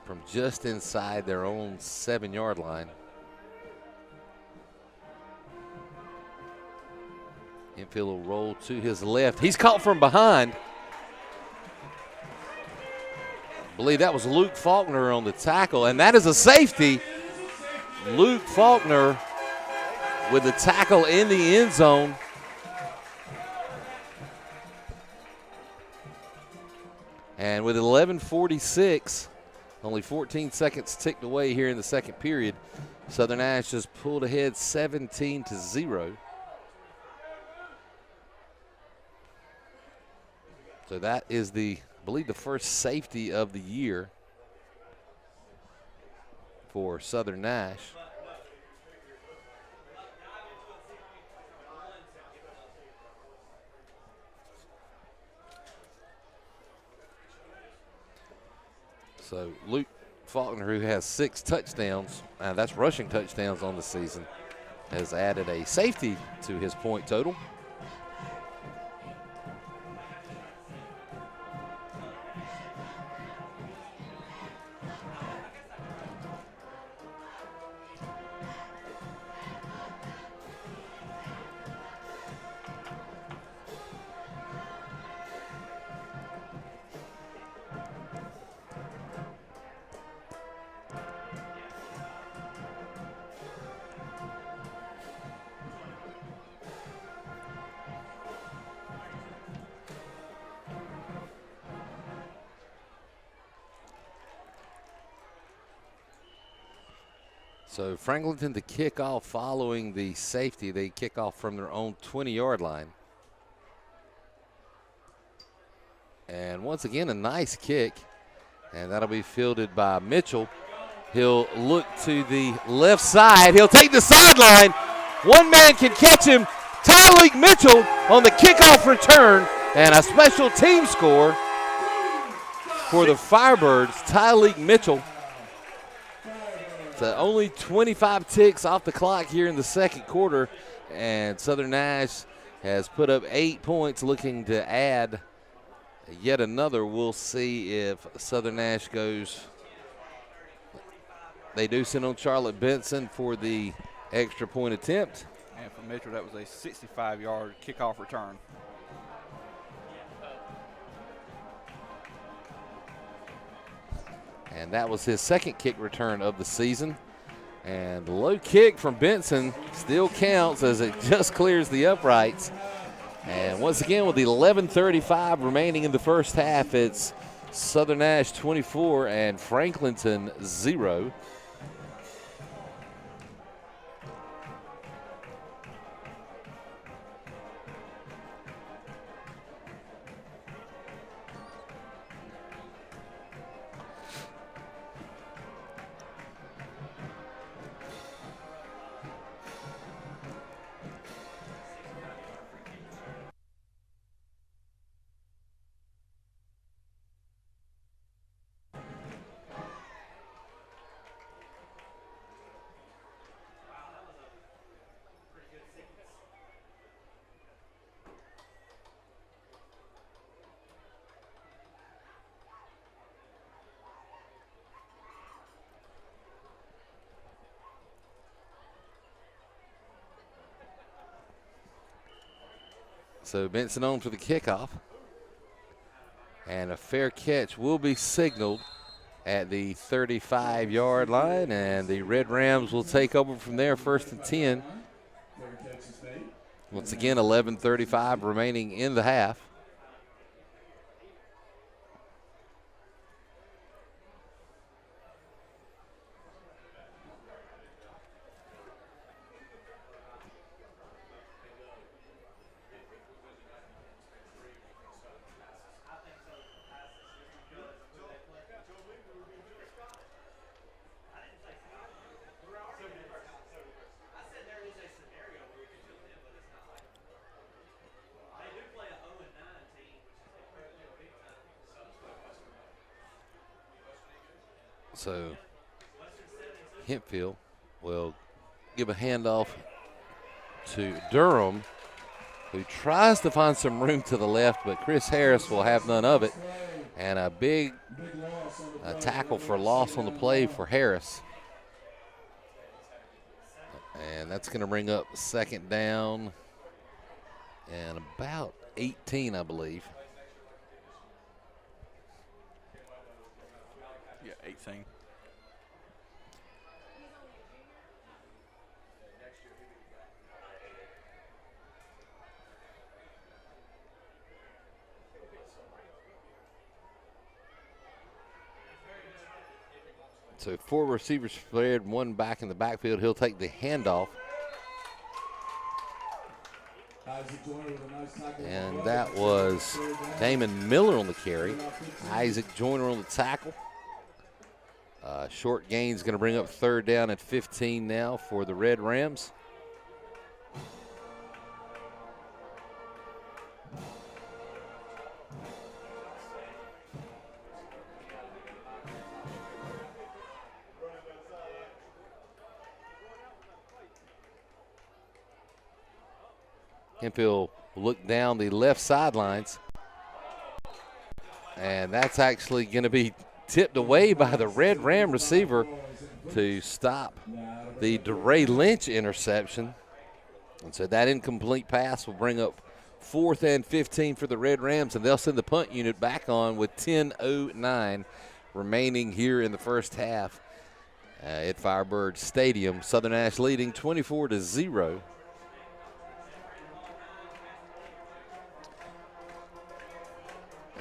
from just inside their own 7-yard line. Hemphill will roll to his left. He's caught from behind. I believe that was Luke Faulkner on the tackle, and that is a safety. Luke Faulkner with the tackle in the end zone. And with 11:46, only 14 seconds ticked away here in the second period, Southern Nash just pulled ahead 17-0. So that is I believe the first safety of the year for Southern Nash. So Luke Faulkner, who has 6 touchdowns, that's rushing touchdowns on the season, has added a safety to his point total. So Franklinton to kick off following the safety. They kick off from their own 20-yard line. And once again, a nice kick. And that'll be fielded by Mitchell. He'll look to the left side. He'll take the sideline. One man can catch him. Tyleek Mitchell on the kickoff return. And a special team score for the Firebirds. Tyleek Mitchell. So only 25 ticks off the clock here in the second quarter, and Southern Nash has put up 8 points, looking to add yet another. We'll see if Southern Nash goes. They do send on Charlotte Benson for the extra point attempt. And for Mitchell, that was a 65-yard kickoff return. And that was his second kick return of the season. And the low kick from Benson still counts as it just clears the uprights. And once again, with 11:35 remaining in the first half, it's Southern Nash 24 and Franklinton 0. So Benson on for the kickoff. And a fair catch will be signaled at the 35-yard line, and the Red Rams will take over from there, 1st and 10. Once again, 11:35 remaining in the half. So Hempfield will give a handoff to Durham, who tries to find some room to the left, but Chris Harris will have none of it. And a big tackle for loss on the play for Harris. And that's going to bring up 2nd down and about 18, I believe. Yeah, 18. So 4 receivers spread, 1 back in the backfield. He'll take the handoff. And that was Damon Miller on the carry. Isaac Joyner on the tackle. Short gain's going to bring up 3rd down at 15 now for the Red Rams. Hemphill will look down the left sidelines. And that's actually going to be tipped away by the Red Ram receiver to stop the DeRay Lynch interception. And so that incomplete pass will bring up 4th and 15 for the Red Rams, and they'll send the punt unit back on with 10:09 remaining here in the first half at Firebird Stadium. Southern Nash leading 24-0.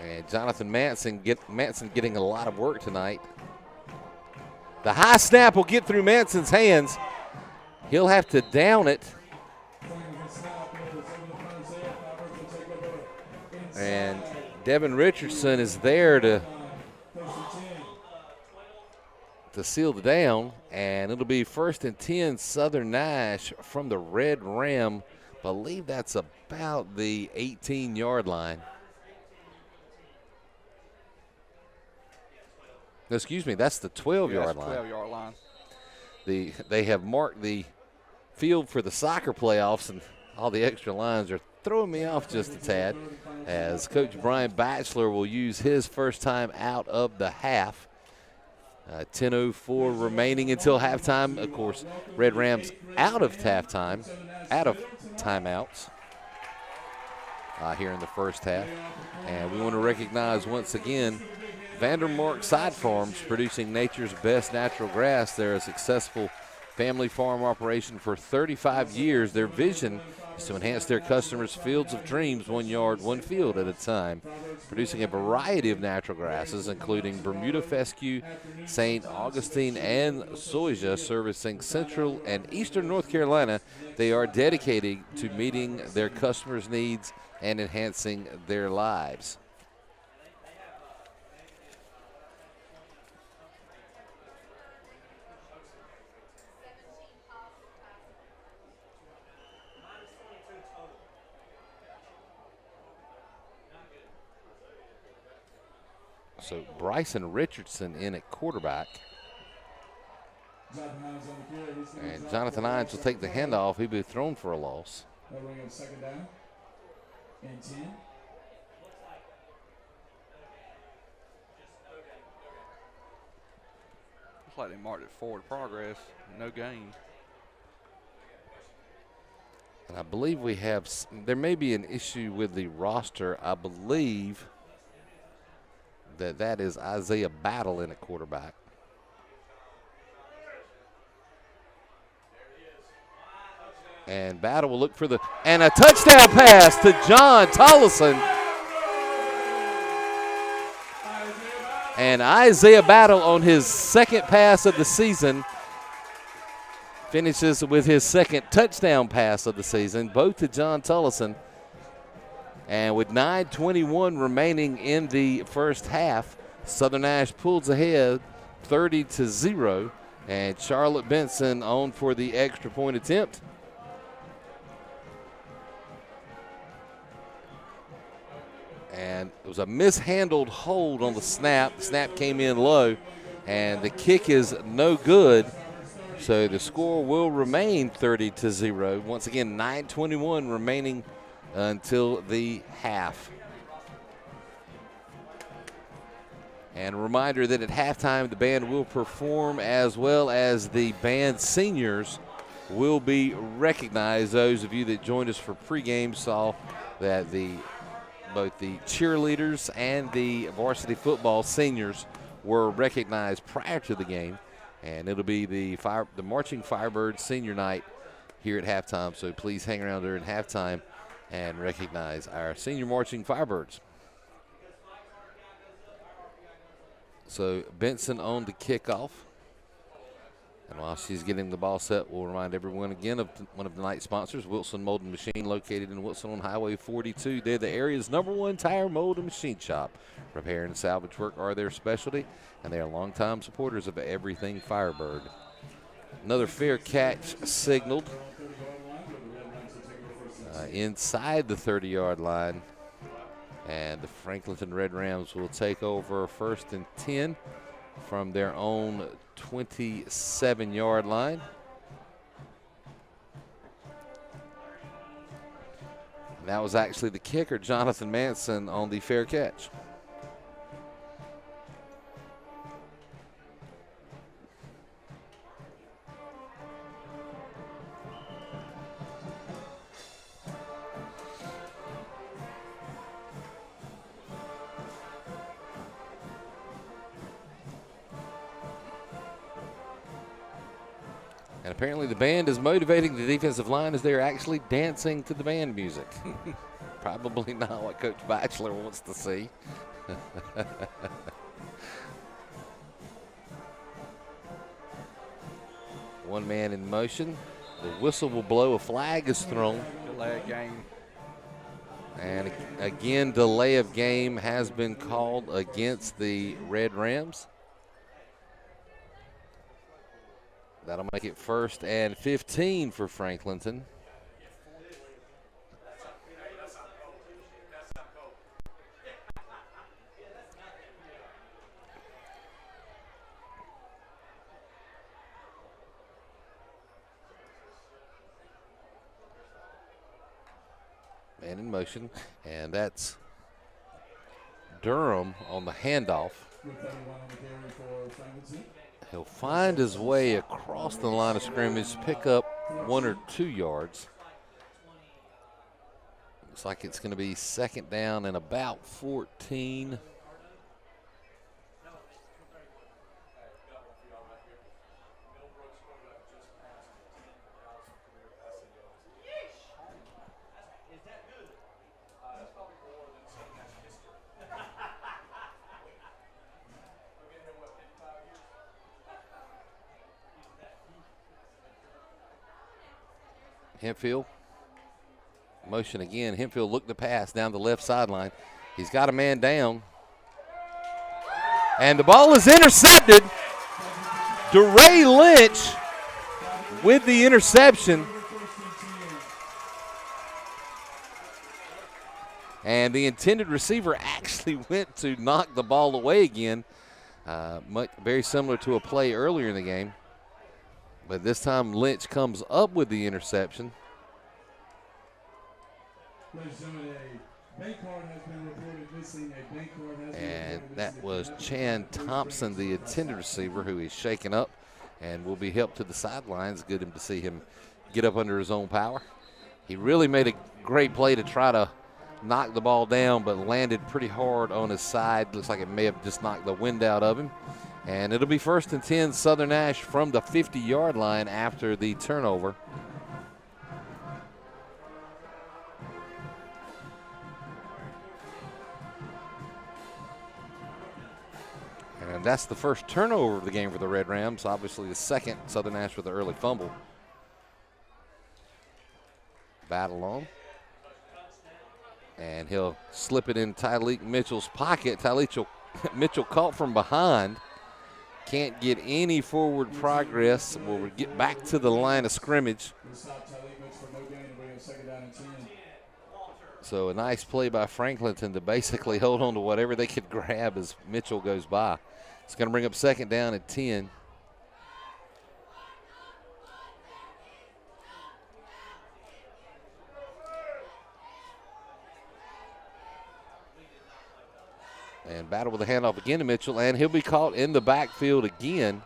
And Jonathan Manson getting a lot of work tonight. The high snap will get through Manson's hands. He'll have to down it. And Devin Richardson is there to seal the down, and it'll be 1st and 10 Southern Nash from the Red Ram. Believe that's about the 18-yard line. Excuse me, that's the 12-yard line. 12-yard line. They have marked the field for the soccer playoffs, and all the extra lines are throwing me off just a tad, as Coach Brian Batchelor will use his first time out of the half. 10:04 remaining until halftime. Of course, Red Rams out of halftime, out of timeouts here in the first half. And we want to recognize once again Vandermark Side Farms, producing nature's best natural grass. They're a successful family farm operation for 35 years. Their vision is to enhance their customers' fields of dreams, 1 yard, 1 field at a time, producing a variety of natural grasses, including Bermuda fescue, St. Augustine, and Soja, servicing central and eastern North Carolina. They are dedicated to meeting their customers' needs and enhancing their lives. So Bryson Richardson in at quarterback. And Jonathan Hines will take the handoff. He'll be thrown for a loss. That bring up 2nd down and 10. Looks like they marked it forward progress. No gain. And I believe we have, there may be an issue with the roster. I believe that is Isaiah Battle in at quarterback. And Battle will look for and a touchdown pass to John Tollison. And Isaiah Battle on his 2nd pass of the season finishes with his 2nd touchdown pass of the season, both to John Tollison. And with 9:21 remaining in the first half, Southern Nash pulls ahead 30-0, and Charlotte Benson on for the extra point attempt. And it was a mishandled hold on the snap. The snap came in low, and the kick is no good. So the score will remain 30-0. Once again, 9:21 remaining until the half. And a reminder that at halftime the band will perform, as well as the band seniors will be recognized. Those of you that joined us for pregame saw that both the cheerleaders and the varsity football seniors were recognized prior to the game, and it'll be the Marching Firebird senior night here at halftime. So please hang around during halftime and recognize our senior Marching Firebirds. So Benson on the kickoff. And while she's getting the ball set, we'll remind everyone again of one of tonight's sponsors, Wilson Molding Machine, located in Wilson on Highway 42. They're the area's #1 tire mold and machine shop. Repair and salvage work are their specialty, and they are longtime supporters of everything Firebird. Another fair catch signaled inside the 30-yard line, and the Franklinton Red Rams will take over 1st and 10 from their own 27-yard line. And that was actually the kicker, Jonathan Manson, on the fair catch. And apparently the band is motivating the defensive line as they're actually dancing to the band music. Probably not what Coach Batchelor wants to see. One man in motion. The whistle will blow. A flag is thrown. Delay of game. And again, delay of game has been called against the Red Rams. That'll make it 1st and 15 for Franklinton. Man in motion, and that's Durham on the handoff. He'll find his way across the line of scrimmage, pick up 1 or 2 yards. Looks like it's going to be 2nd down and about 14. Hempfield, motion again. Hempfield looked to pass down the left sideline. He's got a man down. And the ball is intercepted. DeRay Lynch with the interception. And the intended receiver actually went to knock the ball away again. Very similar to a play earlier in the game. But this time Lynch comes up with the interception. And that was Chan Thompson, the intended receiver, who is shaken up and will be helped to the sidelines. Good to see him get up under his own power. He really made a great play to try to knock the ball down, but landed pretty hard on his side. Looks like it may have just knocked the wind out of him. And it'll be 1st and 10, Southern Nash from the 50-yard line after the turnover. And that's the first turnover of the game for the Red Rams. Obviously the second, Southern Nash with the early fumble. Battle on. And he'll slip it in Tyleek Mitchell's pocket. Mitchell caught from behind. Can't get any forward progress. We'll get back to the line of scrimmage. So a nice play by Franklinton to basically hold on to whatever they could grab as Mitchell goes by. It's going to bring up 2nd down at 10. And battle with the handoff again to Mitchell, and he'll be caught in the backfield again.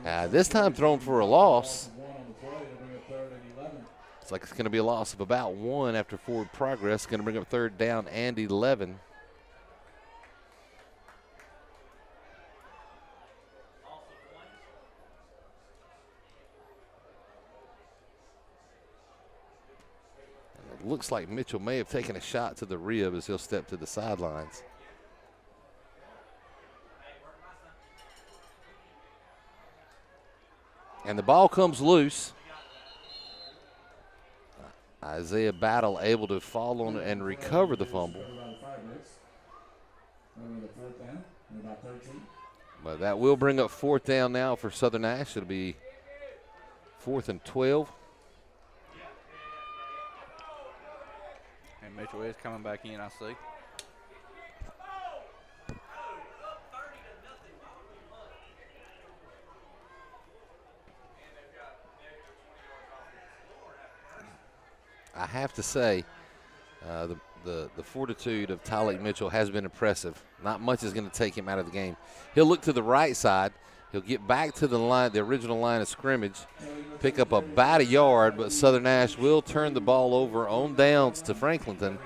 This time thrown for a loss. Looks like it's going to be a loss of about 1 after forward progress. Going to bring up 3rd down and 11. It looks like Mitchell may have taken a shot to the rib as he'll step to the sidelines. And the ball comes loose. Isaiah Battle able to fall on it and recover the fumble. But that will bring up 4th down now for Southern Nash. It'll be 4th and 12. And Mitchell is coming back in, I see. I have to say, the fortitude of Tyleek Mitchell has been impressive. Not much is going to take him out of the game. He'll look to the right side. He'll get back to the line, the original line of scrimmage, pick up about a yard, but Southern Nash will turn the ball over on downs to Franklinton,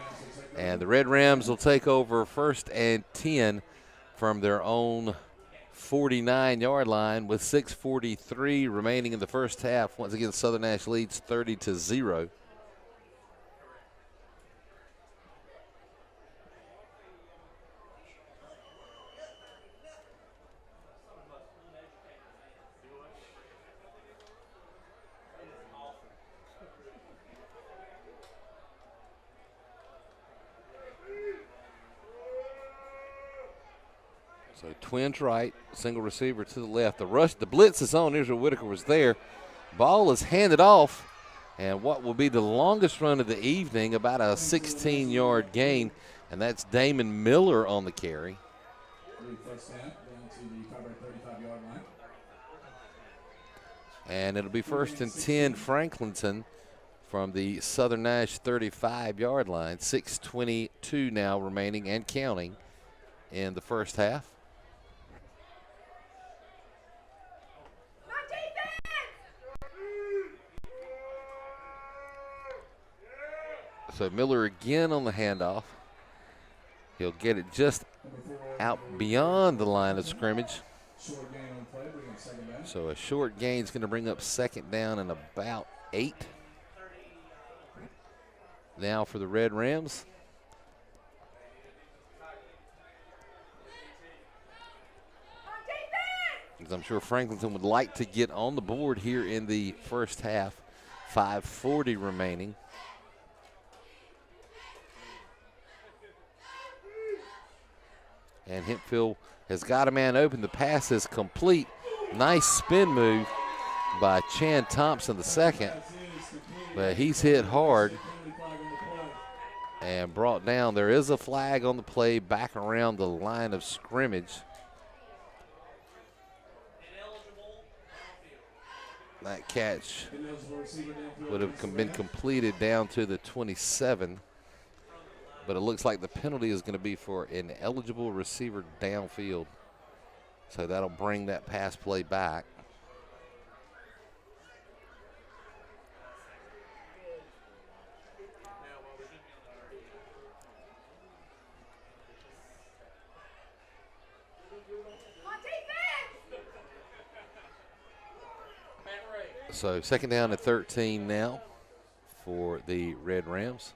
and the Red Rams will take over 1st and 10 from their own 49-yard line with 6:43 remaining in the first half. Once again, Southern Nash leads 30-0. So twins right, single receiver to the left. The blitz is on. Israel Whitaker was there. Ball is handed off, and what will be the longest run of the evening, about a 16-yard gain, and that's Damon Miller on the carry. First down to the Firebird 35-yard line. And it'll be 1st and 10 Franklinton from the Southern Nash 35-yard line. 6:22 now remaining and counting in the first half. So Miller again on the handoff. He'll get it just out beyond the line of scrimmage. So a short gain is going to bring up 2nd down and about 8. Now for the Red Rams. As I'm sure Franklinton would like to get on the board here in the first half. 5:40 remaining. And Hempfield has got a man open. The pass is complete. Nice spin move by Chan Thompson II. But he's hit hard and brought down. There is a flag on the play back around the line of scrimmage. That catch would have been completed down to the 27. But it looks like the penalty is going to be for an eligible receiver downfield. So that'll bring that pass play back. So 2nd down and 13 now for the Red Rams.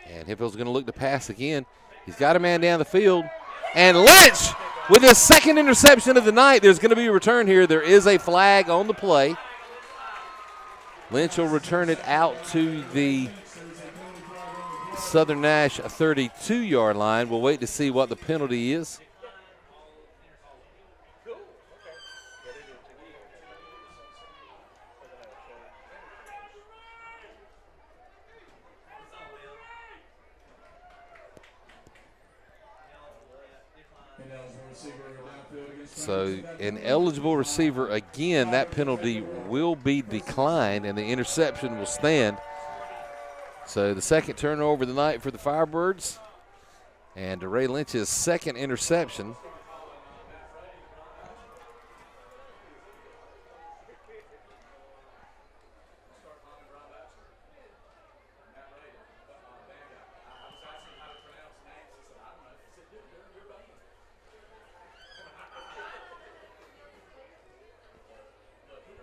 And Hempfield's going to look to pass again. He's got a man down the field. And Lynch with his 2nd interception of the night. There's going to be a return here. There is a flag on the play. Lynch will return it out to the Southern Nash 32-yard line. We'll wait to see what the penalty is. So an eligible receiver, again, that penalty will be declined and the interception will stand. So the 2nd turnover of the night for the Firebirds. And DeRay Lynch's 2nd interception.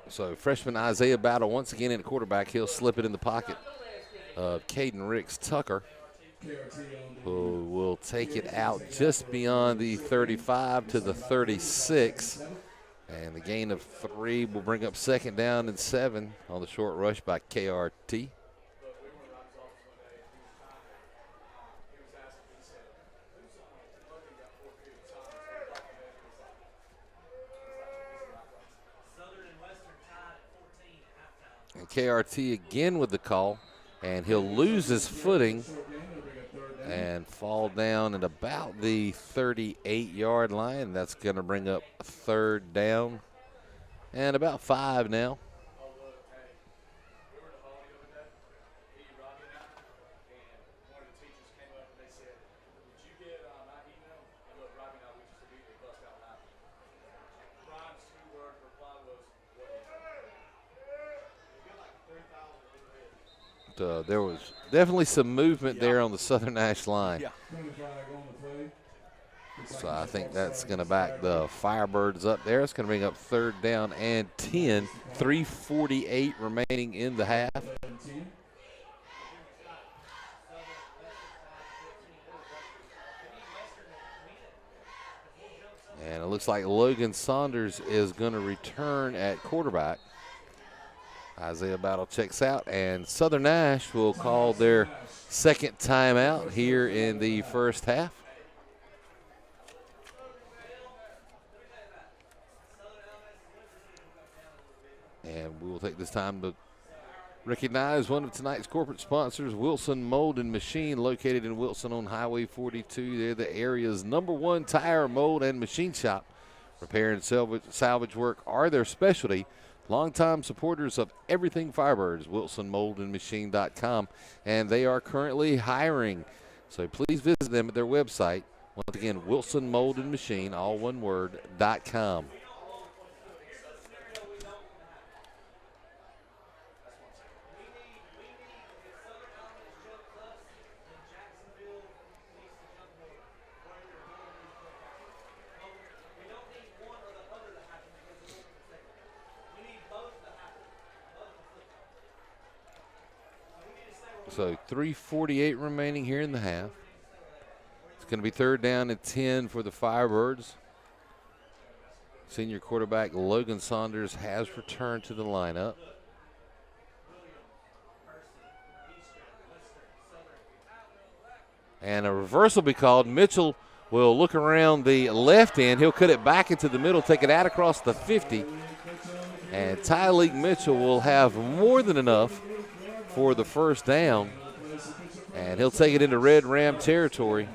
So freshman Isaiah Battle once again in the quarterback. He'll slip it in the pocket of Caden Ricks Tucker, who will take it out just beyond the 35 to the 36. And the gain of 3 will bring up 2nd down and 7 on the short rush by KRT. And KRT again with the call, and he'll lose his footing and fall down at about the 38-yard line. That's going to bring up 3rd down and about 5 now. There was definitely some movement there on the Southern Nash line. Yeah. So I think that's going to back the Firebirds up there. It's going to bring up 3rd down and 10. 3:48 remaining in the half. And it looks like Logan Saunders is going to return at quarterback. Isaiah Battle checks out, and Southern Nash will call their second timeout here in the first half. And we will take this time to recognize one of tonight's corporate sponsors, Wilson Mold and Machine, located in Wilson on Highway 42. They're the area's #1 tire, mold, and machine shop. Repair and salvage work are their specialty. Longtime supporters of everything Firebirds, WilsonMoldandMachine.com, and they are currently hiring. So please visit them at their website. Once again, Wilson Mold and Machine, all one word, .com. So 3:48 remaining here in the half. It's going to be 3rd down and 10 for the Firebirds. Senior quarterback Logan Saunders has returned to the lineup. And a reverse will be called. Mitchell will look around the left end. He'll cut it back into the middle, take it out across the 50. And Tyleek Mitchell will have more than enough for the first down, and he'll take it into Red Ram territory.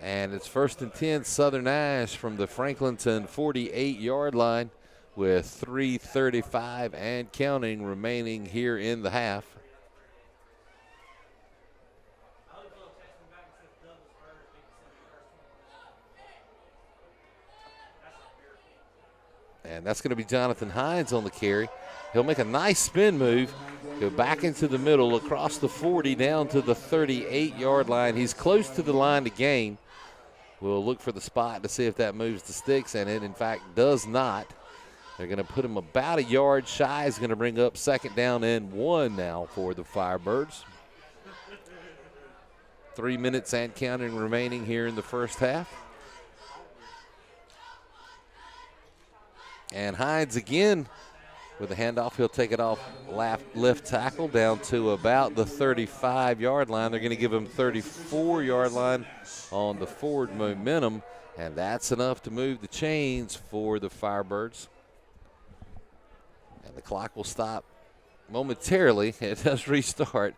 And it's 1st and 10, Southern Nash from the Franklinton 48-yard line with 3:35 and counting remaining here in the half. And that's going to be Jonathan Hines on the carry. He'll make a nice spin move, go back into the middle, across the 40, down to the 38-yard line. He's close to the line to gain. We'll look for the spot to see if that moves the sticks, and it, in fact, does not. They're going to put him about a yard shy. Is going to bring up 2nd down and 1 now for the Firebirds. 3 minutes and counting remaining here in the first half. And Hines again with a handoff. He'll take it off left tackle down to about the 35-yard line. They're going to give him 34-yard line on the forward momentum, and that's enough to move the chains for the Firebirds. And the clock will stop momentarily. It does restart.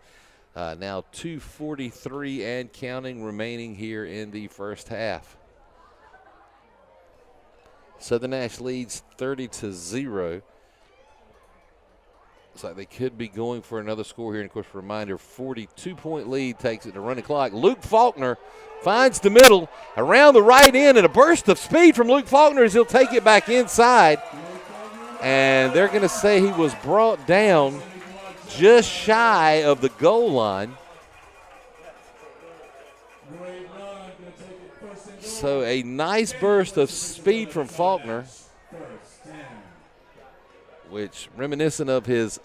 Now 2:43 and counting remaining here in the first half. Southern Nash leads 30-0. Looks like they could be going for another score here. And, of course, a reminder, 42-point lead takes it to running clock. Luke Faulkner finds the middle around the right end, and a burst of speed from Luke Faulkner as he'll take it back inside. And they're going to say he was brought down just shy of the goal line. So a nice burst of speed from Faulkner, which reminiscent of his,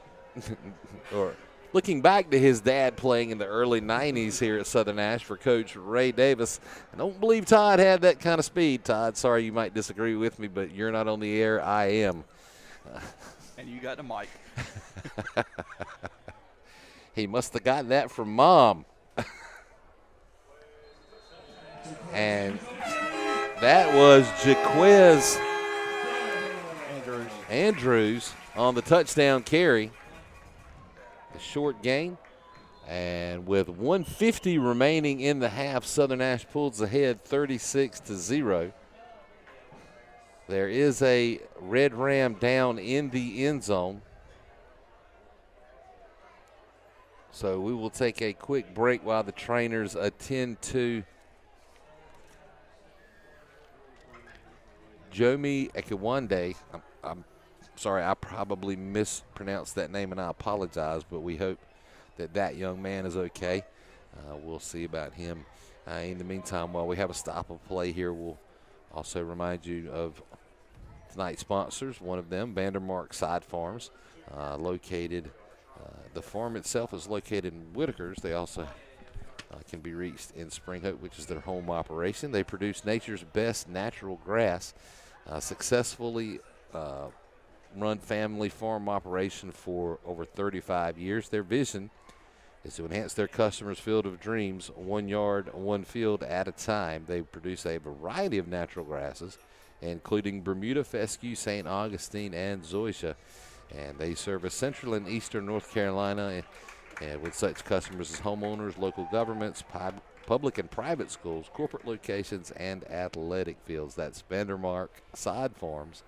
or looking back to his dad playing in the early 90s here at Southern Nash for Coach Ray Davis. I don't believe Todd had that kind of speed. Todd, sorry you might disagree with me, but you're not on the air. I am. And you got the mic. He must have gotten that from Mom. And that was Jaquez Andrews on the touchdown carry. The short gain. And with 1:50 remaining in the half, Southern Nash pulls ahead 36-0. There is a Red Ram down in the end zone. So we will take a quick break while the trainers attend to Jomi Ekiwande. I'm sorry, I probably mispronounced that name, and I apologize, but we hope that that young man is okay. We'll see about him. In the meantime, while we have a stop of play here, we'll also remind you of tonight's sponsors. One of them, Vandermark Side Farms, located. The farm itself is located in Whitakers. They also can be reached in Spring Hope, which is their home operation. They produce nature's best natural grass, successfully run family farm operation for over 35 years. Their vision is to enhance their customers' field of dreams 1 yard, 1 field at a time. They produce a variety of natural grasses, including Bermuda, fescue, St. Augustine, and zoysia. And they service central and eastern North Carolina and with such customers as homeowners, local governments, public and private schools, corporate locations, and athletic fields. That's Vandermark Sod Farms.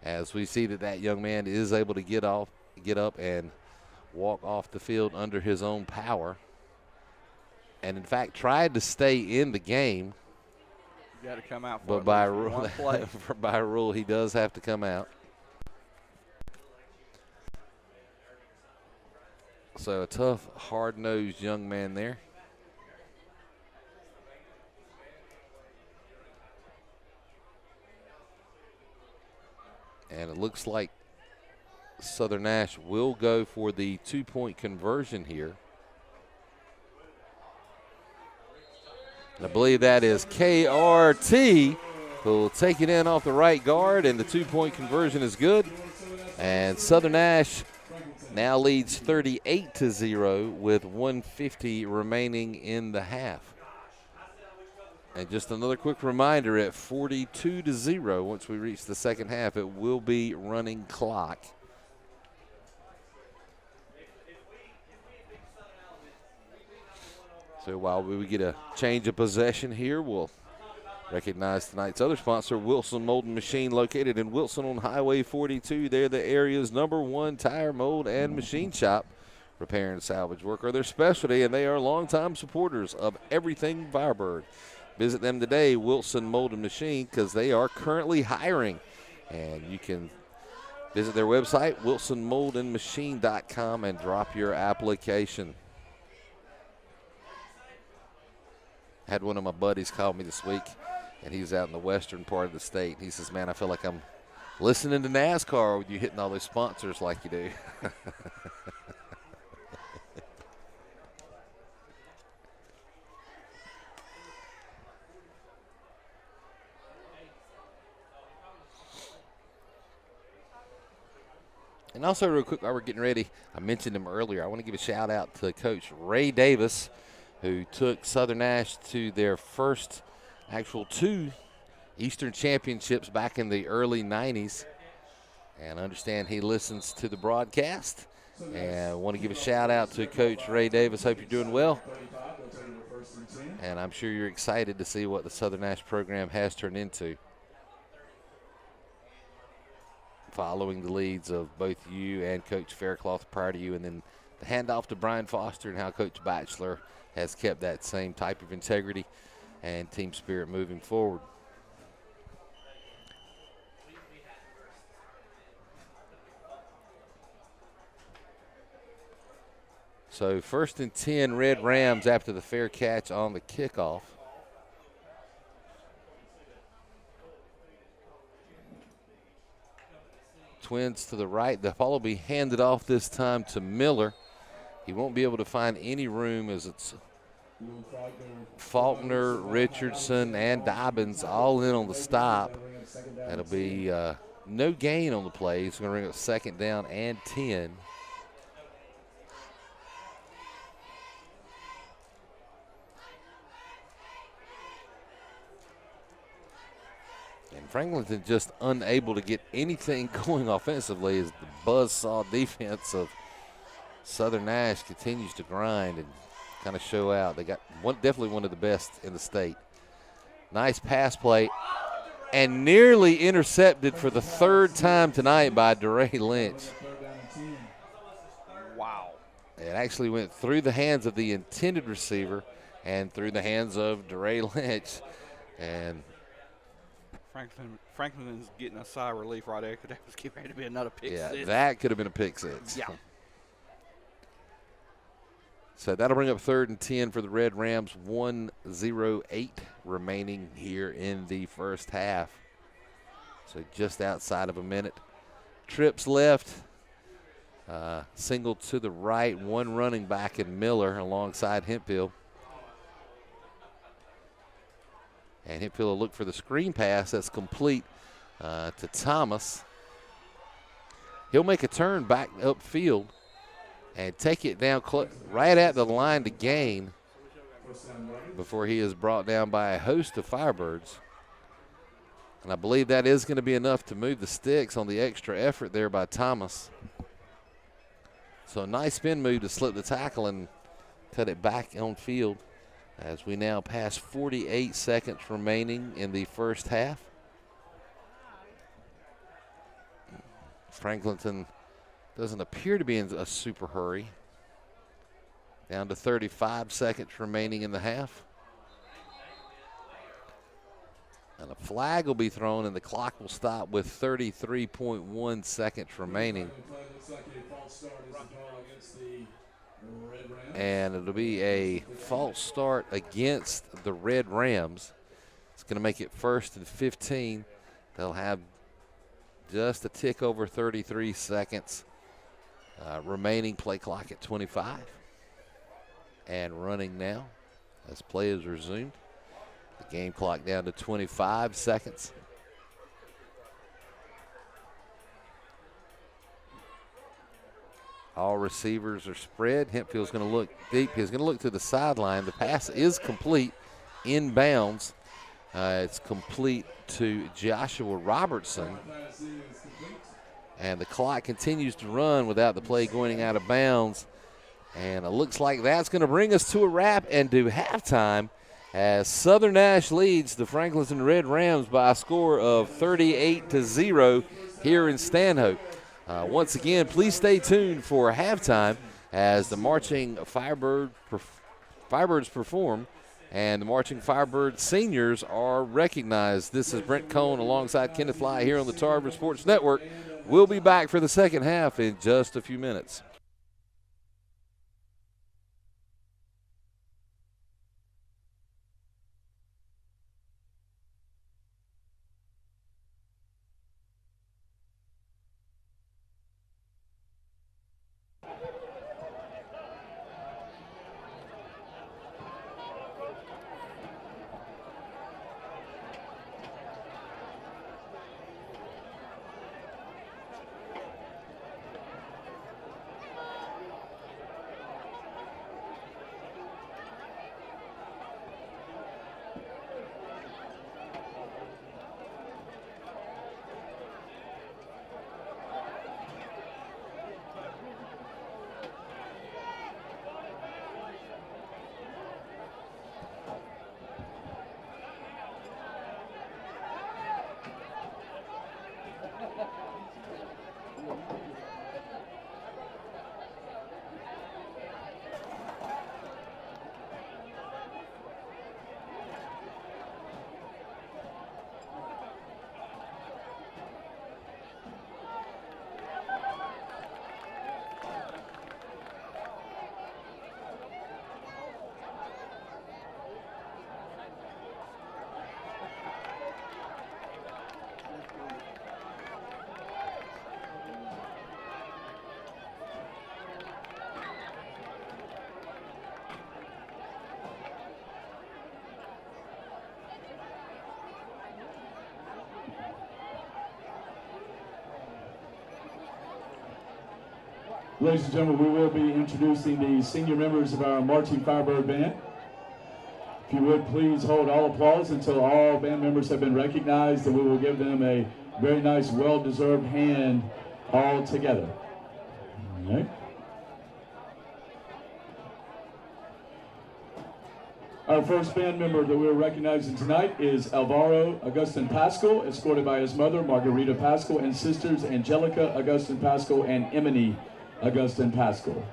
As we see that young man is able to get up and walk off the field under his own power, and in fact tried to stay in the game. You got to come out But for by rule, he does have to come out. So a tough, hard-nosed young man there. And it looks like Southern Nash will go for the 2-point conversion here. And I believe that is KRT who will take it in off the right guard, and the 2-point conversion is good. And Southern Nash now leads 38-0 with 1:50 remaining in the half. And just another quick reminder, at 42-0, once we reach the second half, it will be running clock. So while we get a change of possession here, we'll recognize tonight's other sponsor, Wilson Molding Machine, located in Wilson on Highway 42. They're the area's #1 tire, mold, and machine shop. Repair and salvage work are their specialty, and they are longtime supporters of everything Firebird. Visit them today, Wilson Molding Machine, because they are currently hiring. And you can visit their website, wilsonmoldandmachine.com, and drop your application. Had one of my buddies call me this week, and he was out in the western part of the state. He says, man, I feel like I'm listening to NASCAR with you hitting all those sponsors like you do. And also, real quick, while we're getting ready, I mentioned him earlier. I want to give a shout out to Coach Ray Davis, who took Southern Nash to their first actual 2 Eastern Championships back in the early 90s. And I understand he listens to the broadcast. And I want to give a shout out to Coach Ray Davis. Hope you're doing well. And I'm sure you're excited to see what the Southern Nash program has turned into, following the leads of both you and Coach Faircloth prior to you, and then the handoff to Brian Foster, and how Coach Batchelor has kept that same type of integrity and team spirit moving forward. So 1st and 10, Red Rams after the fair catch on the kickoff. Twins to the right. The ball will be handed off this time to Miller. He won't be able to find any room as it's Faulkner, Richardson, and Dobbins all in on the stop. That'll be no gain on the play. It's going to bring up 2nd down and 10. And Franklinton just unable to get anything going offensively as the buzzsaw defense of Southern Nash continues to grind and kind of show out. They got definitely one of the best in the state. Nice pass play, and nearly intercepted for the 3rd time tonight by DeRay Lynch. Wow. It actually went through the hands of the intended receiver and through the hands of DeRay Lynch. And Franklin's getting a sigh of relief right there, because that was getting ready to be another pick six. Yeah, that could have been a pick 6. Yeah. So that'll bring up 3rd and 10 for the Red Rams. 1:08 remaining here in the first half. So just outside of a minute. Trips left, single to the right, 1 running back in Miller alongside Hemphill. And Hempfield will look for the screen pass that's complete to Thomas. He'll make a turn back upfield and take it down right at the line to gain before he is brought down by a host of Firebirds. And I believe that is going to be enough to move the sticks on the extra effort there by Thomas. So a nice spin move to slip the tackle and cut it back on field as we now pass 48 seconds remaining in the first half. Franklinton doesn't appear to be in a super hurry. Down to 35 seconds remaining in the half. And a flag will be thrown and the clock will stop with 33.1 seconds remaining. And it'll be a false start against the Red Rams. It's going to make it 1st and 15. They'll have just a tick over 33 seconds remaining. Play clock at 25. And running now as play is resumed. The game clock down to 25 seconds. All receivers are spread. Hempfield's going to look deep. He's going to look to the sideline. The pass is complete, inbounds. It's complete to Joshua Robertson. And the clock continues to run without the play going out of bounds. And it looks like that's going to bring us to a wrap and to halftime as Southern Nash leads the Franklinton Red Rams by a score of 38-0 here in Stanhope. Once again, please stay tuned for halftime as the marching Firebirds perform and the marching Firebird seniors are recognized. This is Brent Cohn alongside Kenneth Lai here on the Tar River Sports Network. We'll be back for the second half in just a few minutes. Ladies and gentlemen, we will be introducing the senior members of our Marching Firebird Band. If you would please hold all applause until all band members have been recognized, and we will give them a very nice, well-deserved hand all together. All right. Our first band member that we're recognizing tonight is Alvaro Augustin Pascal, escorted by his mother, Margarita Pascal, and sisters Angelica Augustin Pascal and Emily Augustin Pascal.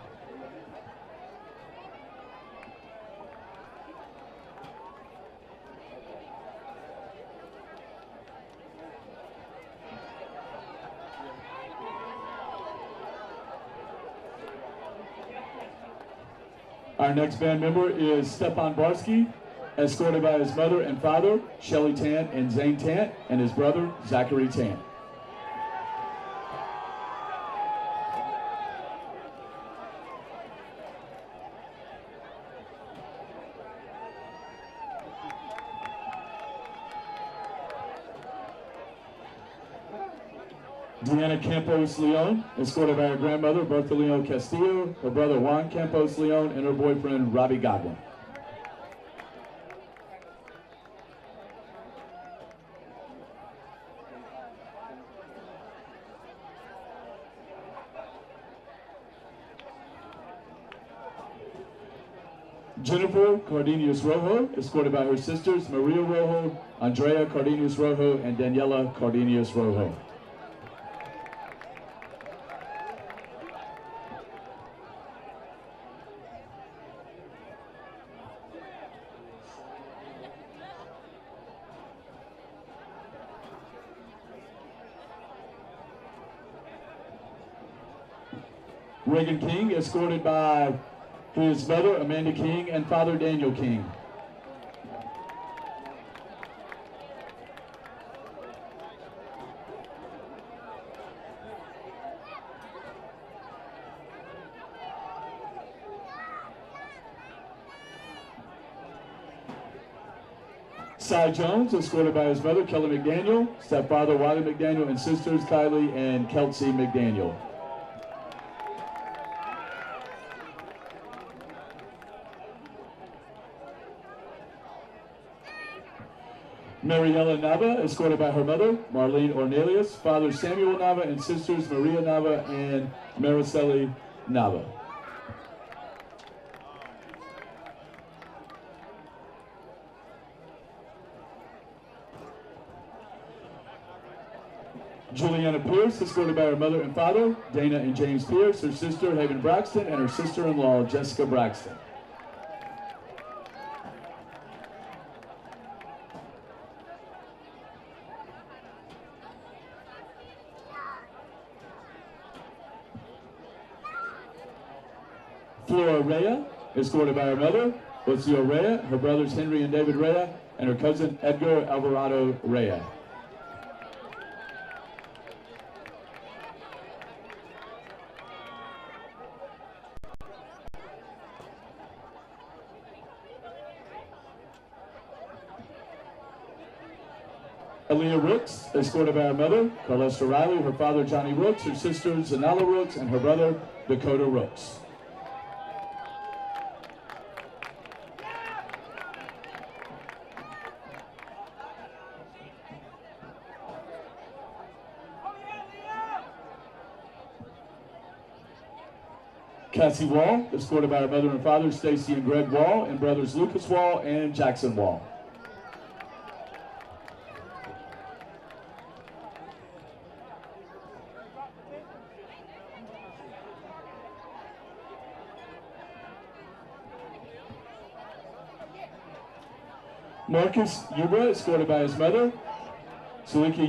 Our next band member is Stepan Barsky, escorted by his mother and father, Shelly Tant and Zane Tant, and his brother, Zachary Tant. Deanna Campos Leon, escorted by her grandmother, Bertha Leon Castillo, her brother Juan Campos Leon, and her boyfriend, Robbie Godwin. Jennifer Cardenas Rojo, escorted by her sisters, Maria Rojo, Andrea Cardenas Rojo, and Daniela Cardenas Rojo. Reagan King, escorted by his mother, Amanda King, and father, Daniel King. Cy Jones, escorted by his mother, Kelly McDaniel, stepfather, Wiley McDaniel, and sisters, Kylie and Kelsey McDaniel. Mariella Nava, escorted by her mother, Marlene Ornelius, father Samuel Nava, and sisters Maria Nava and Mariceli Nava. Juliana Pierce, escorted by her mother and father, Dana and James Pierce, her sister Haven Braxton, and her sister-in-law, Jessica Braxton. Flora Rea, escorted by her mother, Ocio Rea, her brothers Henry and David Rea, and her cousin Edgar Alvarado Rea. Aaliyah Rooks, escorted by her mother, Carlesta Riley, her father Johnny Rooks, her sister Zanala Rooks, and her brother Dakota Rooks. Cassie Wall, escorted by her mother and father, Stacy and Greg Wall, and brothers Lucas Wall and Jackson Wall. Marcus Yubra, escorted by his mother, Salika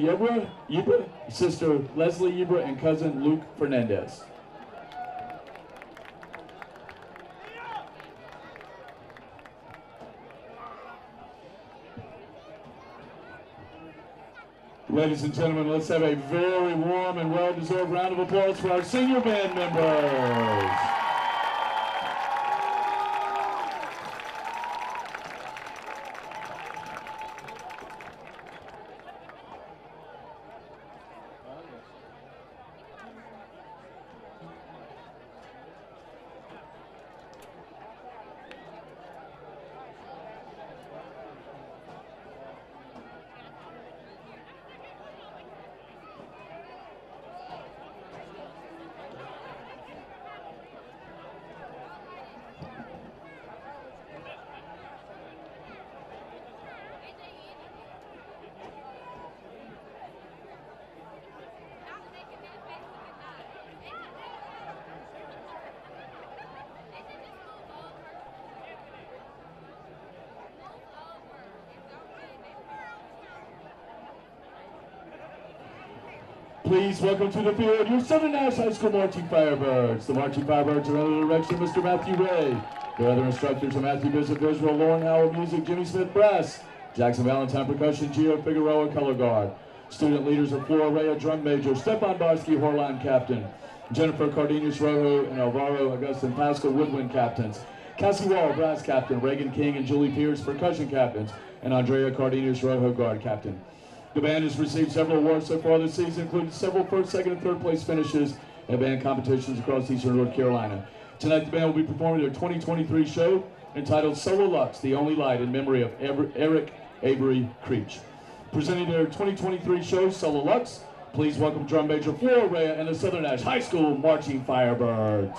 Yubra, sister Leslie Yubra, and cousin Luke Fernandez. Ladies and gentlemen, let's have a very warm and well-deserved round of applause for our senior band members. Please welcome to the field your Southern Nash High School Marching Firebirds. The Marching Firebirds are under the direction of Mr. Matthew Ray. Their other instructors are Matthew Bishop Visual, Lauren Howard Music, Jimmy Smith Brass, Jackson Valentine Percussion, Gio Figueroa Color Guard. Student leaders are Flora Rea Drum Major, Stepan Barsky Horline Captain, Jennifer Cardenas Rojo and Alvaro Augustin Pascal Woodwind Captains, Cassie Wall Brass Captain, Reagan King and Julie Pierce Percussion Captains, and Andrea Cardenas Rojo Guard Captain. The band has received several awards so far this season, including several first, second, and third place finishes at band competitions across Eastern North Carolina. Tonight, the band will be performing their 2023 show entitled Solar Lux, The Only Light, in memory of Eric Avery Creech. Presenting their 2023 show, Solar Lux, please welcome drum major Flora Rea and the Southern Nash High School Marching Firebirds.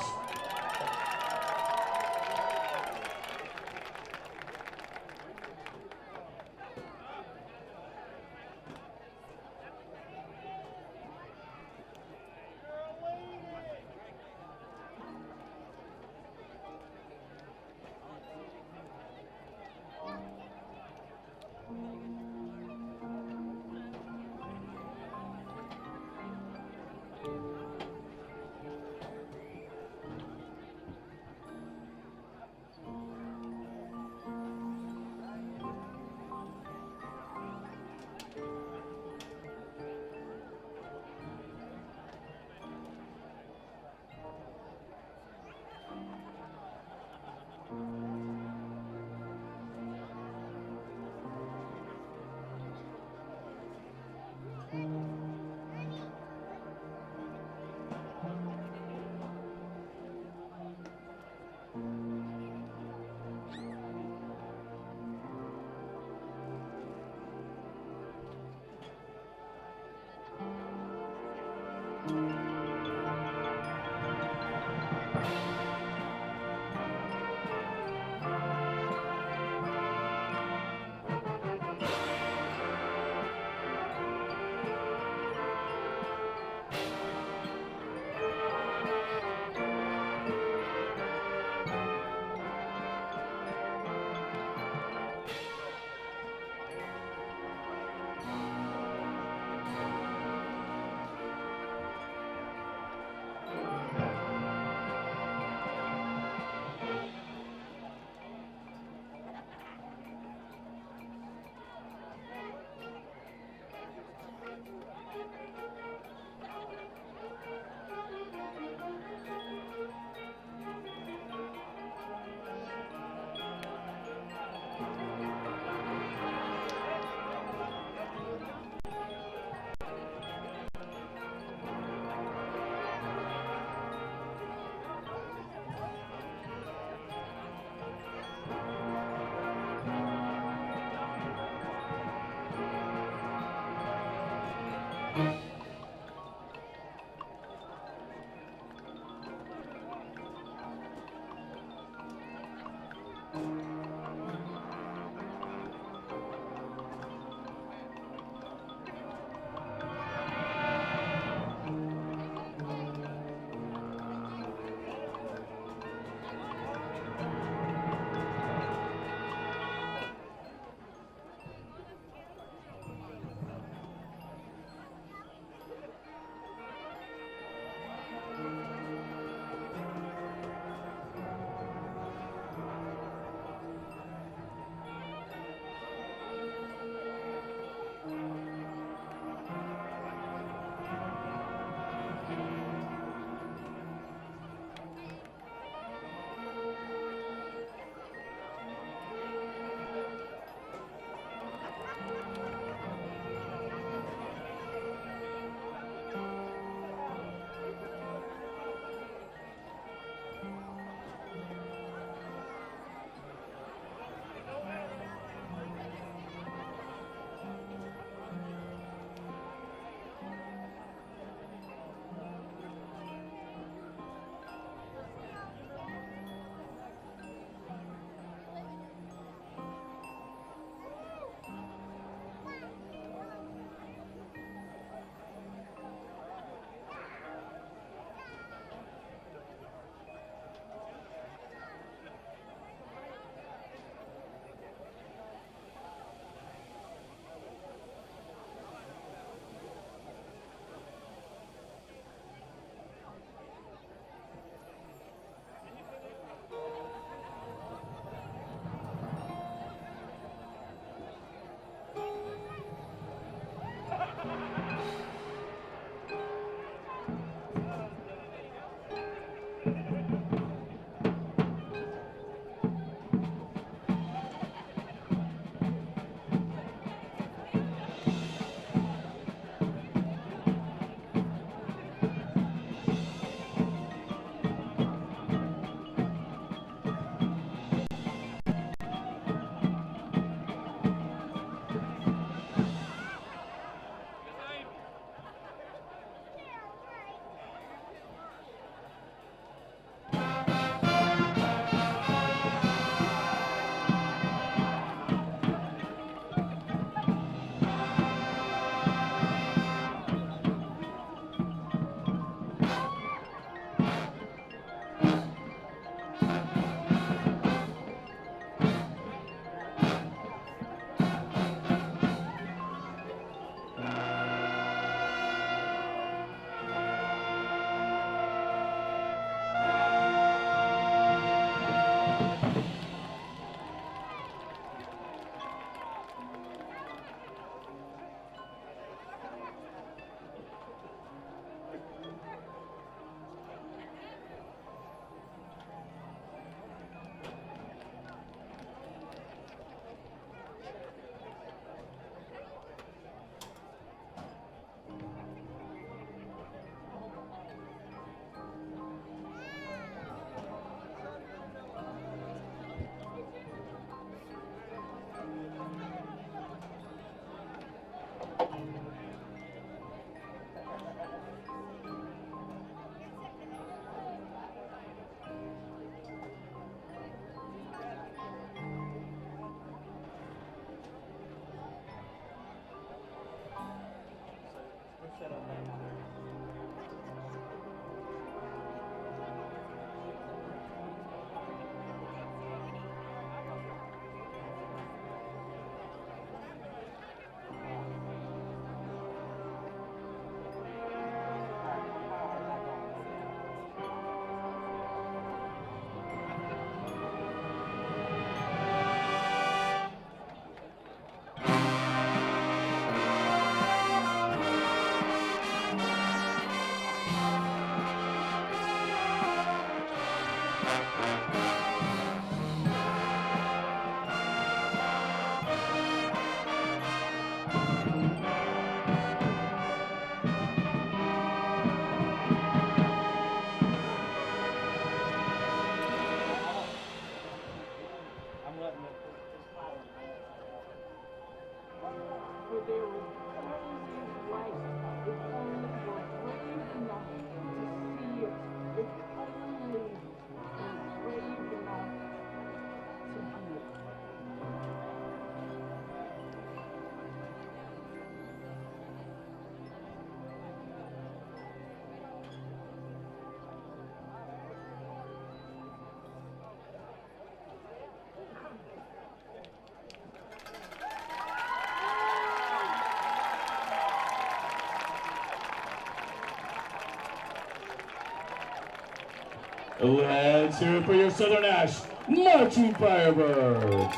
Let's hear it for your Southern Nash Marching Firebirds.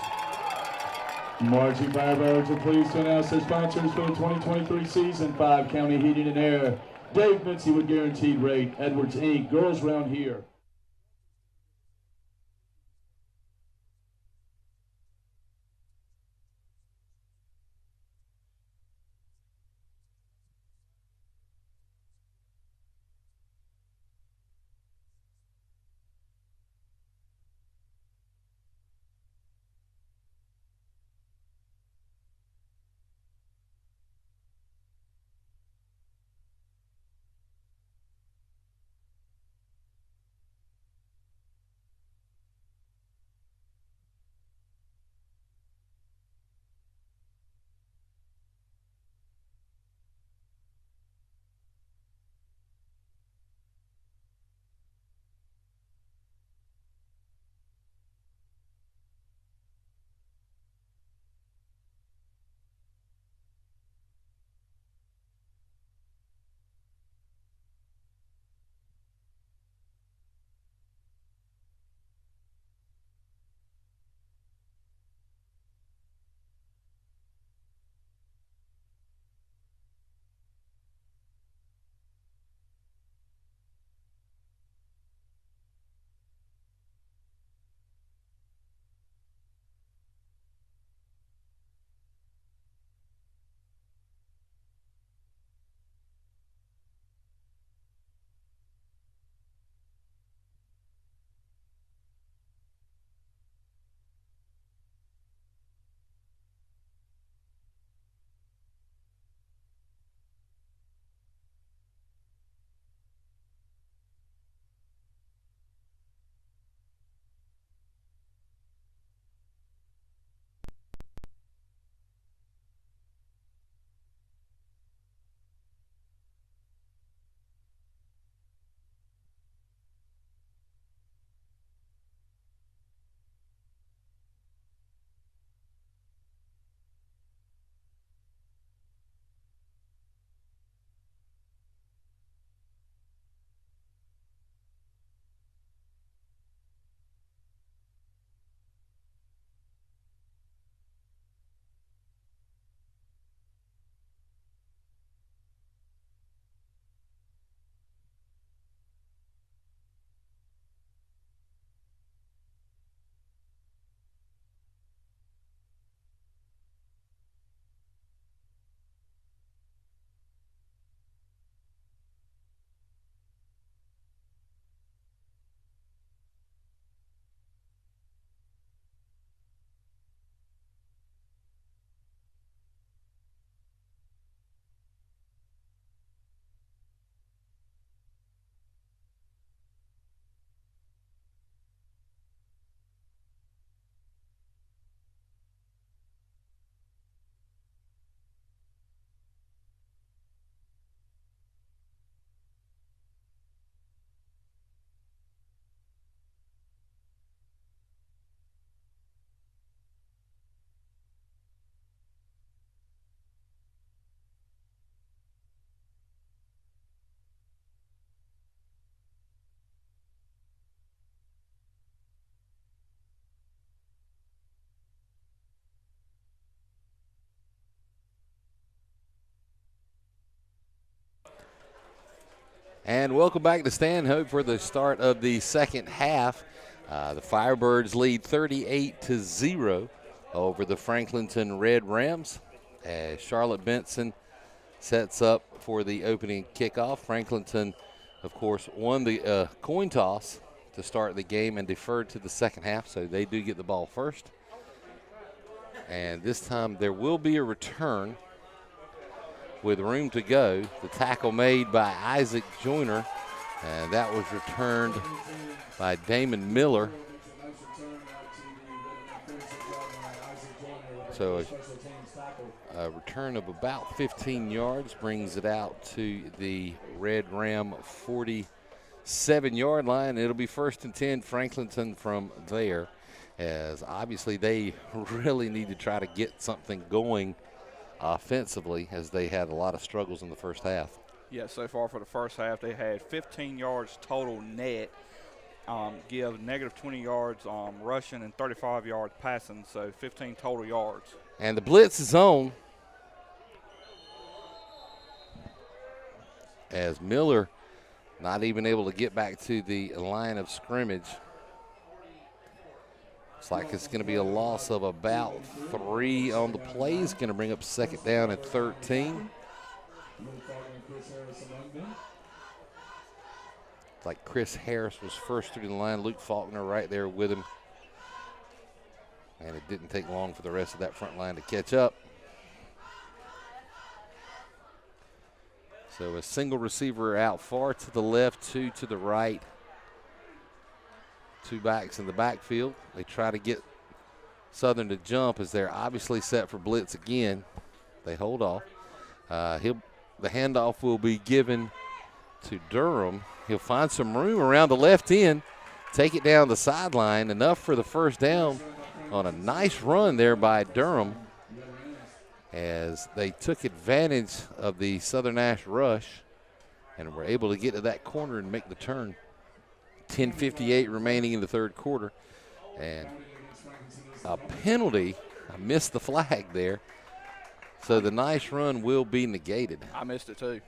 Marching Firebirds are pleased to announce their sponsors for the 2023 season. 5 County Heating and Air, Dave Mincy with Guaranteed Rate, Edwards Inc., Girls Round Here. And welcome back to Stanhope for the start of the second half. The Firebirds lead 38-0 over the Franklinton Red Rams as Charlotte Benson sets up for the opening kickoff. Franklinton, of course, won the coin toss to start the game and deferred to the second half, so they do get the ball first. And this time there will be a return with room to go. The tackle made by Isaac Joyner, and that was returned by Damon Miller. So a return of about 15 yards brings it out to the Red Ram 47-yard line. It'll be 1st and 10 Franklinton from there, as obviously they really need to try to get something going offensively, as they had a lot of struggles in the first half. Yeah, so far for the first half, they had 15 yards total net give negative 20 yards rushing and 35 yards passing, so 15 total yards. And the blitz is on as Miller not even able to get back to the line of scrimmage. Looks like it's going to be a loss of about 3 on the play. It's going to bring up second down at 13. Like Chris Harris was first through the line. Luke Faulkner right there with him. And it didn't take long for the rest of that front line to catch up. So a single receiver out far to the left, 2 to the right. 2 backs in the backfield. They try to get Southern to jump as they're obviously set for blitz again. They hold off. The handoff will be given to Durham. He'll find some room around the left end, take it down the sideline, enough for the first down on a nice run there by Durham as they took advantage of the Southern Nash rush and were able to get to that corner and make the turn. 10:58 remaining in the third quarter. And a penalty. I missed the flag there. So the nice run will be negated. I missed it too.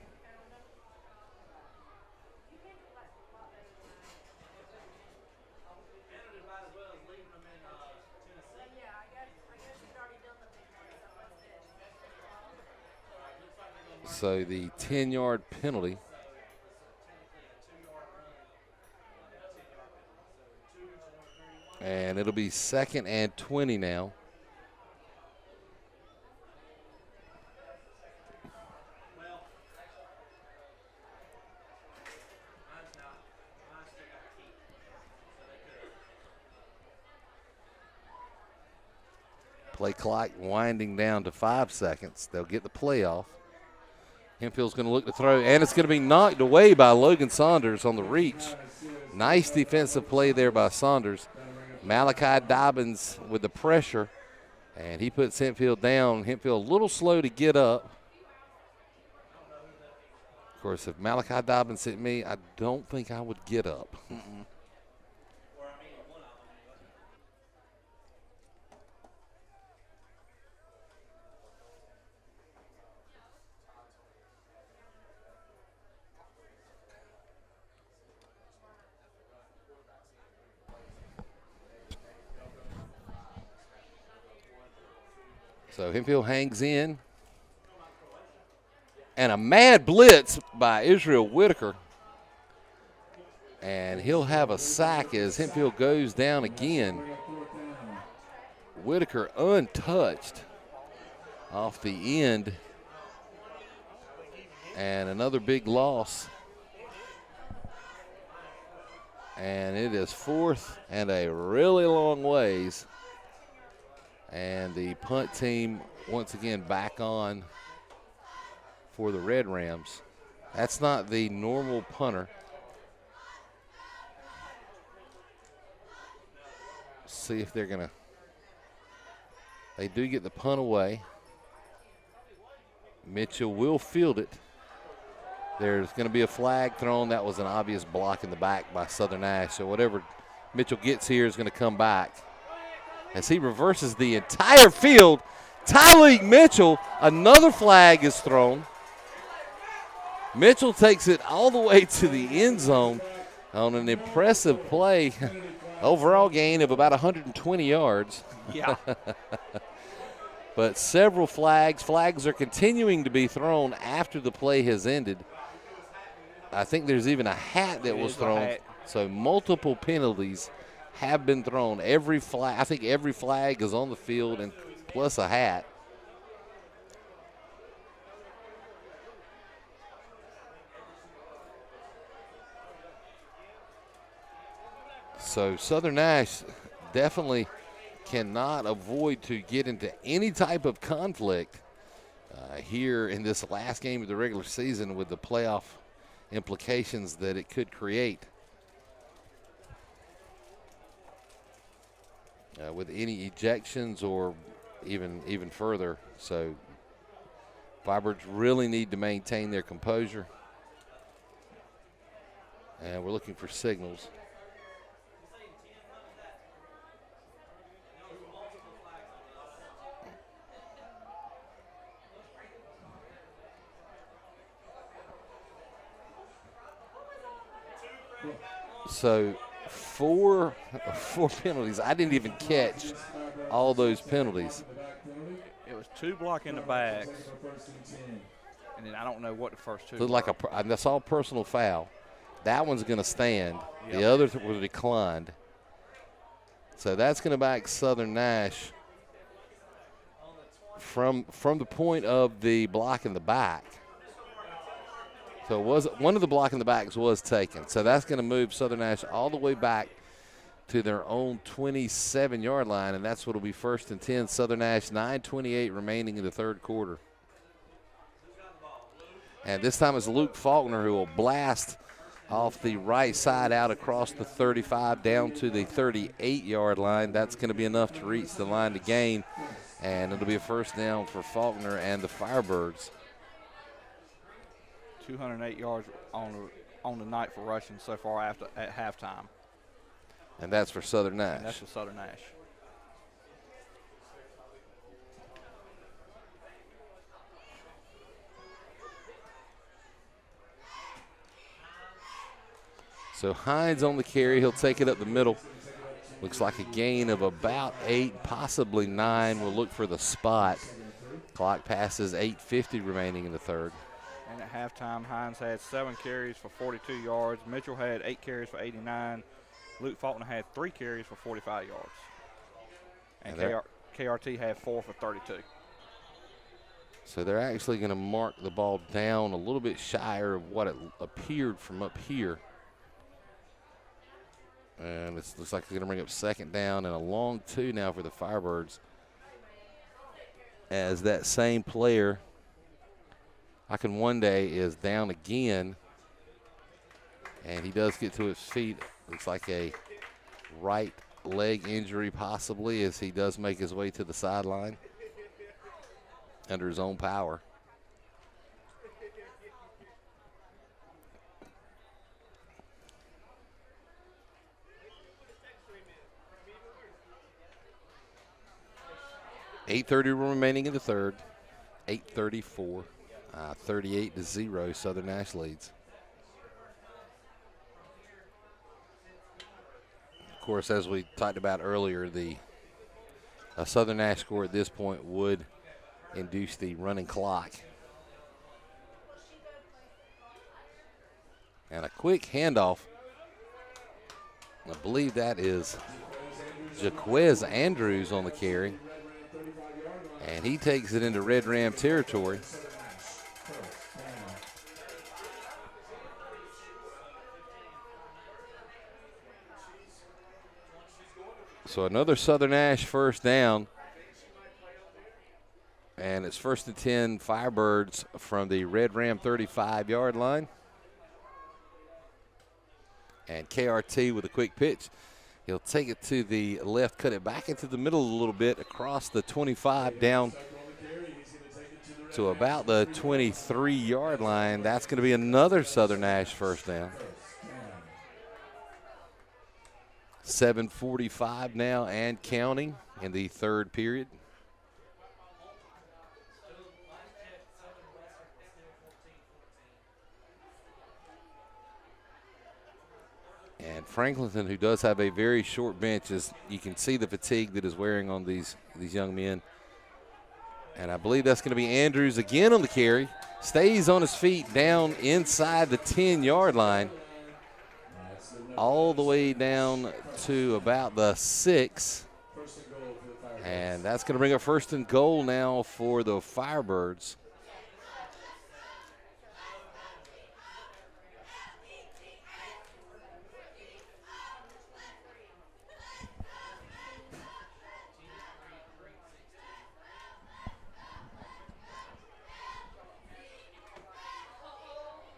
So the 10-yard penalty. And it'll be 2nd and 20 now. Play clock winding down to 5 seconds. They'll get the play off. Hempfield's going to look to throw, and it's going to be knocked away by Logan Saunders on the reach. Nice defensive play there by Saunders. Malachi Dobbins with the pressure, and he puts Hempfield down. Hempfield a little slow to get up. Of course, if Malachi Dobbins hit me, I don't think I would get up. So Hempfield hangs in. And a mad blitz by Israel Whitaker. And he'll have a sack as Hempfield goes down again. Whitaker untouched off the end. And another big loss. And it is 4th and a really long ways. And the punt team once again back on for the Red Rams. That's not the normal punter. See if they're going to. They do get the punt away. Mitchell will field it. There's going to be a flag thrown. That was an obvious block in the back by Southern Nash. So whatever Mitchell gets here is going to come back. As he reverses the entire field, Tyleek Mitchell, another flag is thrown. Mitchell takes it all the way to the end zone on an impressive play. Overall gain of about 120 yards. Yeah. But several flags. Flags are continuing to be thrown after the play has ended. I think there's even a hat that was thrown. So multiple penalties have been thrown. Every flag, I think every flag is on the field and plus a hat. So Southern Nash definitely cannot avoid to get into any type of conflict here in this last game of the regular season with the playoff implications that it could create. With any ejections or even further. So Firebirds really need to maintain their composure. And we're looking for signals. So four penalties. I didn't even catch all those penalties. It was 2 blocking the backs, and then I don't know what the first 2 Looked were. like that's all personal foul. That one's going to stand. Yep. The other were declined. So that's going to back Southern Nash from the point of the block in the back. So it was one of the block in the backs was taken. So that's going to move Southern Nash all the way back to their own 27-yard line, and that's what will be 1st and 10. Southern Nash, 9:28 remaining in the third quarter. And this time it's Luke Faulkner who will blast off the right side out across the 35 down to the 38-yard line. That's going to be enough to reach the line to gain, and it'll be a first down for Faulkner and the Firebirds. 208 yards on the night for rushing so far at halftime. And that's for Southern Nash. And that's for Southern Nash. So Hines on the carry. He'll take it up the middle. Looks like a gain of about 8, possibly 9. We'll look for the spot. Clock passes 8:50 remaining in the third. And at halftime, Hines had 7 carries for 42 yards. Mitchell had 8 carries for 89. Luke Faulkner had 3 carries for 45 yards. And KRT had 4 for 32. So they're actually going to mark the ball down a little bit shyer of what it appeared from up here. And it looks like they're going to bring up 2nd down and a long 2 now for the Firebirds. As that same player, Akinwande, is down again. And he does get to his feet. Looks like a right leg injury possibly, as he does make his way to the sideline under his own power. .8:30 remaining in the third. 8:34. 38-0. Southern Nash leads. Of course, as we talked about earlier, the Southern Nash score at this point would induce the running clock. And a quick handoff. I believe that is Jaquez Andrews on the carry. And he takes it into Red Ram territory. So another Southern Nash first down. And it's 1st and 10 Firebirds from the Red Ram 35-yard line. And KRT with a quick pitch. He'll take it to the left, cut it back into the middle a little bit, across the 25 down to about the 23-yard line. That's going to be another Southern Nash first down. 7:45 now and counting in the third period. And Franklinton, who does have a very short bench, you can see the fatigue that is wearing on these young men. And I believe that's going to be Andrews again on the carry. Stays on his feet down inside the 10-yard line, all the way down to about the 6. And that's going to bring up 1st and goal now for the Firebirds.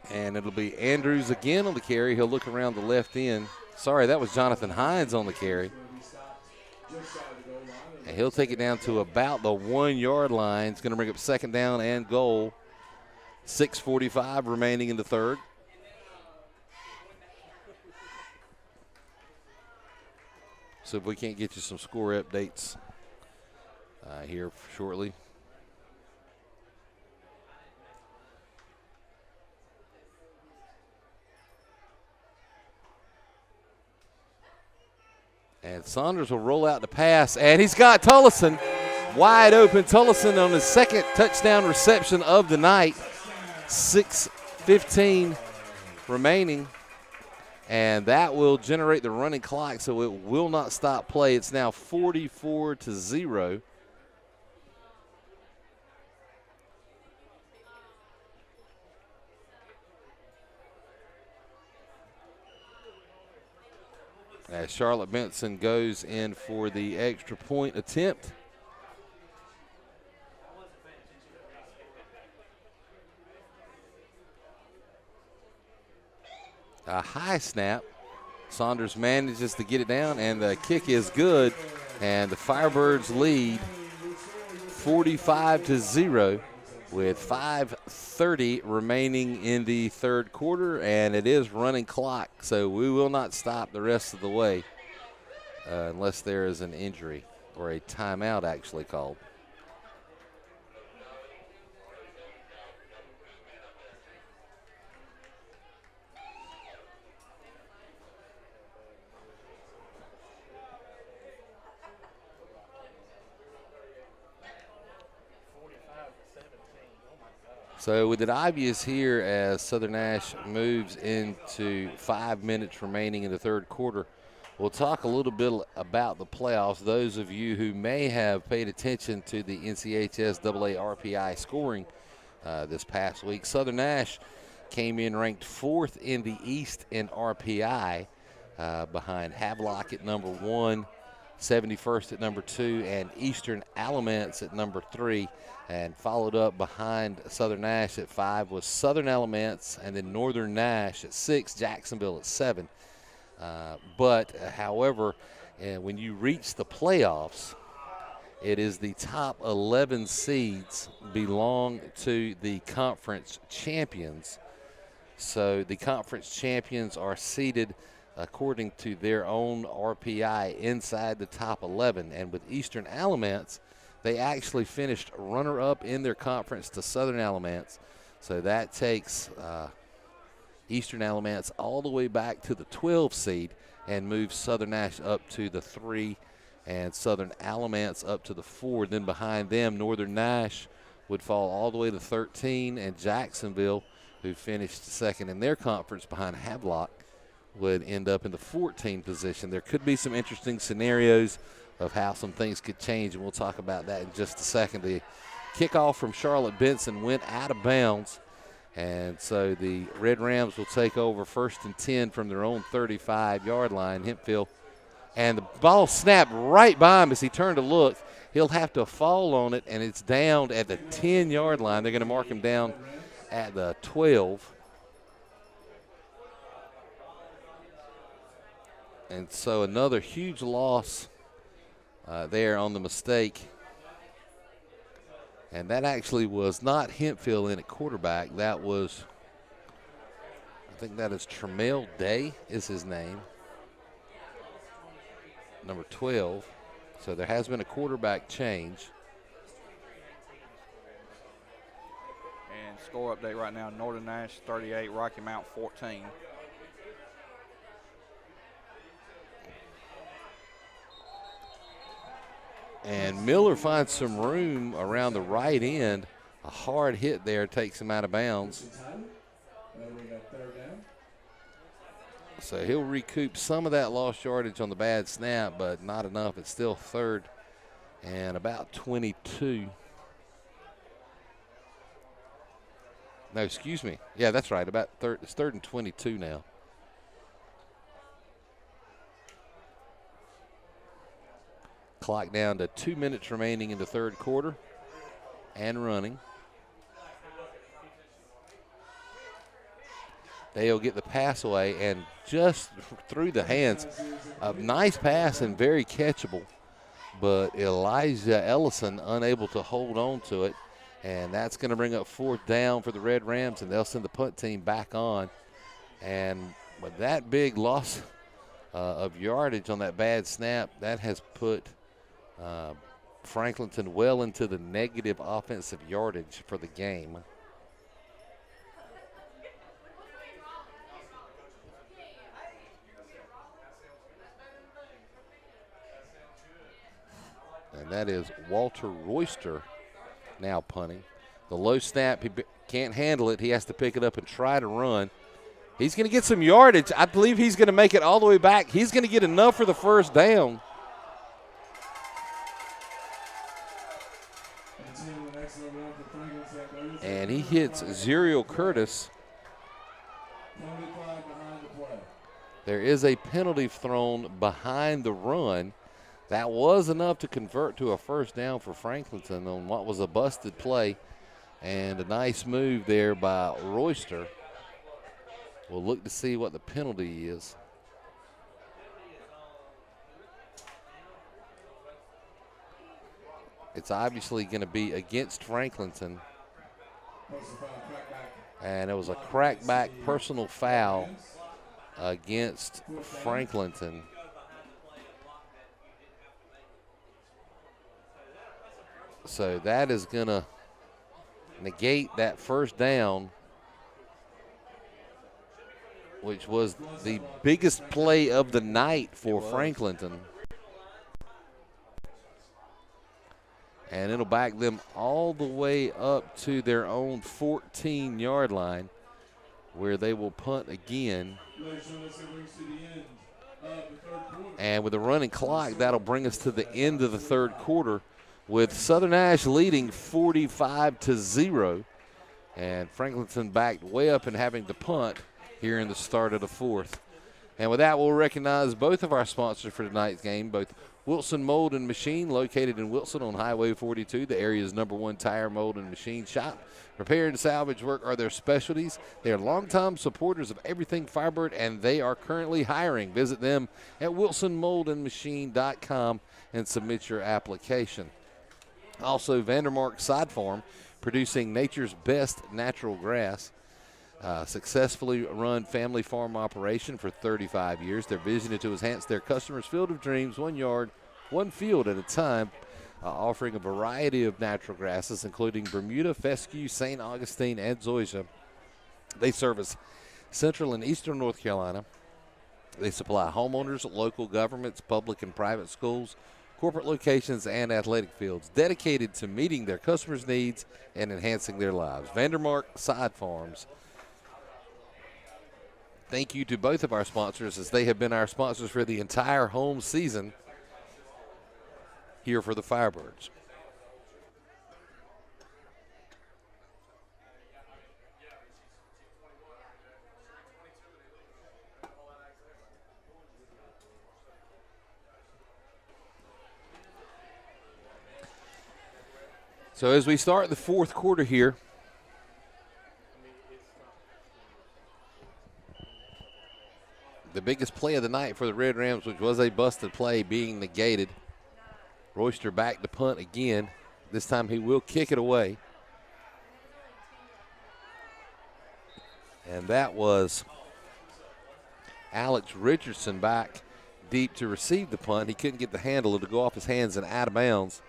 And it'll be Andrews again on the carry. He'll look around the left end. Sorry, that was Jonathan Hines on the carry. And he'll take it down to about the 1-yard line. It's going to bring up 2nd down and goal. 6:45 remaining in the third. So if we can't get you some score updates here shortly. And Saunders will roll out the pass, and he's got Tullison wide open. Tullison on his second touchdown reception of the night. 6:15 remaining, and that will generate the running clock, so it will not stop play. It's now 44-0. As Charlotte Benson goes in for the extra point attempt. A high snap. Saunders manages to get it down, and the kick is good. And the Firebirds lead 45-0 with 5:30 remaining in the third quarter, and it is running clock, so we will not stop the rest of the way unless there is an injury or a timeout actually called. So with it obvious here as Southern Nash moves into 5 minutes remaining in the third quarter, we'll talk a little bit about the playoffs. Those of you who may have paid attention to the NCHS AA RPI scoring this past week, Southern Nash came in ranked 4th in the East in RPI behind Havelock at number 1, 71st at number 2, and Eastern Alamance at number 3. And followed up behind Southern Nash at 5 was Southern Alamance, and then Northern Nash at 6, Jacksonville at 7. However, when you reach the playoffs, it is the top 11 seeds belong to the conference champions. So the conference champions are seeded according to their own RPI inside the top 11. And with Eastern Alamance, they actually finished runner-up in their conference to Southern Alamance. So that takes Eastern Alamance all the way back to the 12 seed and moves Southern Nash up to the 3 and Southern Alamance up to the 4. Then behind them, Northern Nash would fall all the way to 13, and Jacksonville, who finished second in their conference behind Havelock, would end up in the 14 position. There could be some interesting scenarios of how some things could change, and we'll talk about that in just a second. The kickoff from Charlotte Benson went out of bounds, and so the Red Rams will take over 1st and 10 from their own 35-yard line. Hempfield, and the ball snapped right by him as he turned to look. He'll have to fall on it, and it's down at the 10-yard line. They're going to mark him down at the 12. And so another huge loss there on the mistake. And that actually was not Hempfield in at quarterback. That was, I think that is Tremel Day is his name, number 12. So there has been a quarterback change. And score update right now, Northern Nash 38, Rocky Mount 14. And Miller finds some room around the right end. A hard hit there takes him out of bounds. So he'll recoup some of that lost yardage on the bad snap, but not enough. It's still 3rd and about 22. No, excuse me. Yeah, that's right. About 3rd. It's 3rd and 22 now. Clock down to 2 minutes remaining in the third quarter and running. They'll get the pass away and just through the hands. A nice pass and very catchable, but Elijah Ellison unable to hold on to it, and that's going to bring up 4th down for the Red Rams, and they'll send the punt team back on. And with that big loss of yardage on that bad snap, that has put Franklinton well into the negative offensive yardage for the game. And that is Walter Royster now punting. The low snap, he can't handle it. He has to pick it up and try to run. He's going to get some yardage. I believe he's going to make it all the way back. He's going to get enough for the first down. And he hits Zuriel Curtis. There is a penalty thrown behind the run. That was enough to convert to a first down for Franklinton on what was a busted play. And a nice move there by Royster. We'll look to see what the penalty is. It's obviously going to be against Franklinton. And it was a crackback personal foul against Franklinton. So that is going to negate that first down, which was the biggest play of the night for Franklinton. And it'll back them all the way up to their own 14-yard line, where they will punt again. And with the running clock, that'll bring us to the end of the third quarter, with Southern Nash leading 45-0. And Franklinton backed way up and having to punt here in the start of the fourth. And with that, we'll recognize both of our sponsors for tonight's game, both Wilson Mold and Machine, located in Wilson on Highway 42, the area's #1 tire, mold, and machine shop. Repair and salvage work are their specialties. They are longtime supporters of everything Firebird, and they are currently hiring. Visit them at wilsonmoldandmachine.com and submit your application. Also, Vandermark Side Farm, producing nature's best natural grass. Successfully run family farm operation for 35 years. Their vision is to enhance their customers' field of dreams, 1 yard, 1 field at a time, offering a variety of natural grasses, including Bermuda, fescue, St. Augustine, and zoysia. They service central and eastern North Carolina. They supply homeowners, local governments, public and private schools, corporate locations, and athletic fields, dedicated to meeting their customers' needs and enhancing their lives. Vandermark Side Farms. Thank you to both of our sponsors, as they have been our sponsors for the entire home season here for the Firebirds. So as we start the fourth quarter here, the biggest play of the night for the Red Rams, which was a busted play, being negated. Royster back to punt again. This time he will kick it away. And that was Alex Richardson back deep to receive the punt. He couldn't get the handle to go off his hands and out of bounds.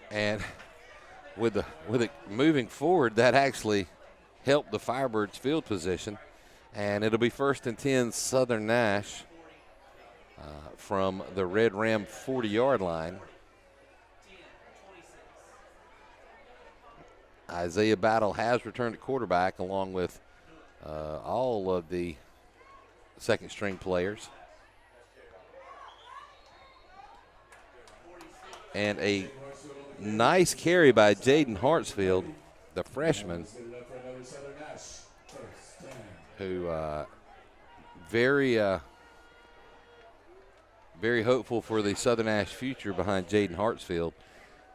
And with it moving forward, that actually helped the Firebirds' field position. And it'll be 1st and 10 Southern Nash from the Red Ram 40-yard line. Isaiah Battle has returned to quarterback, along with all of the second-string players. And a nice carry by Jaden Hartsfield, the freshman, who very hopeful for the Southern Nash future behind Jaden Hartsfield,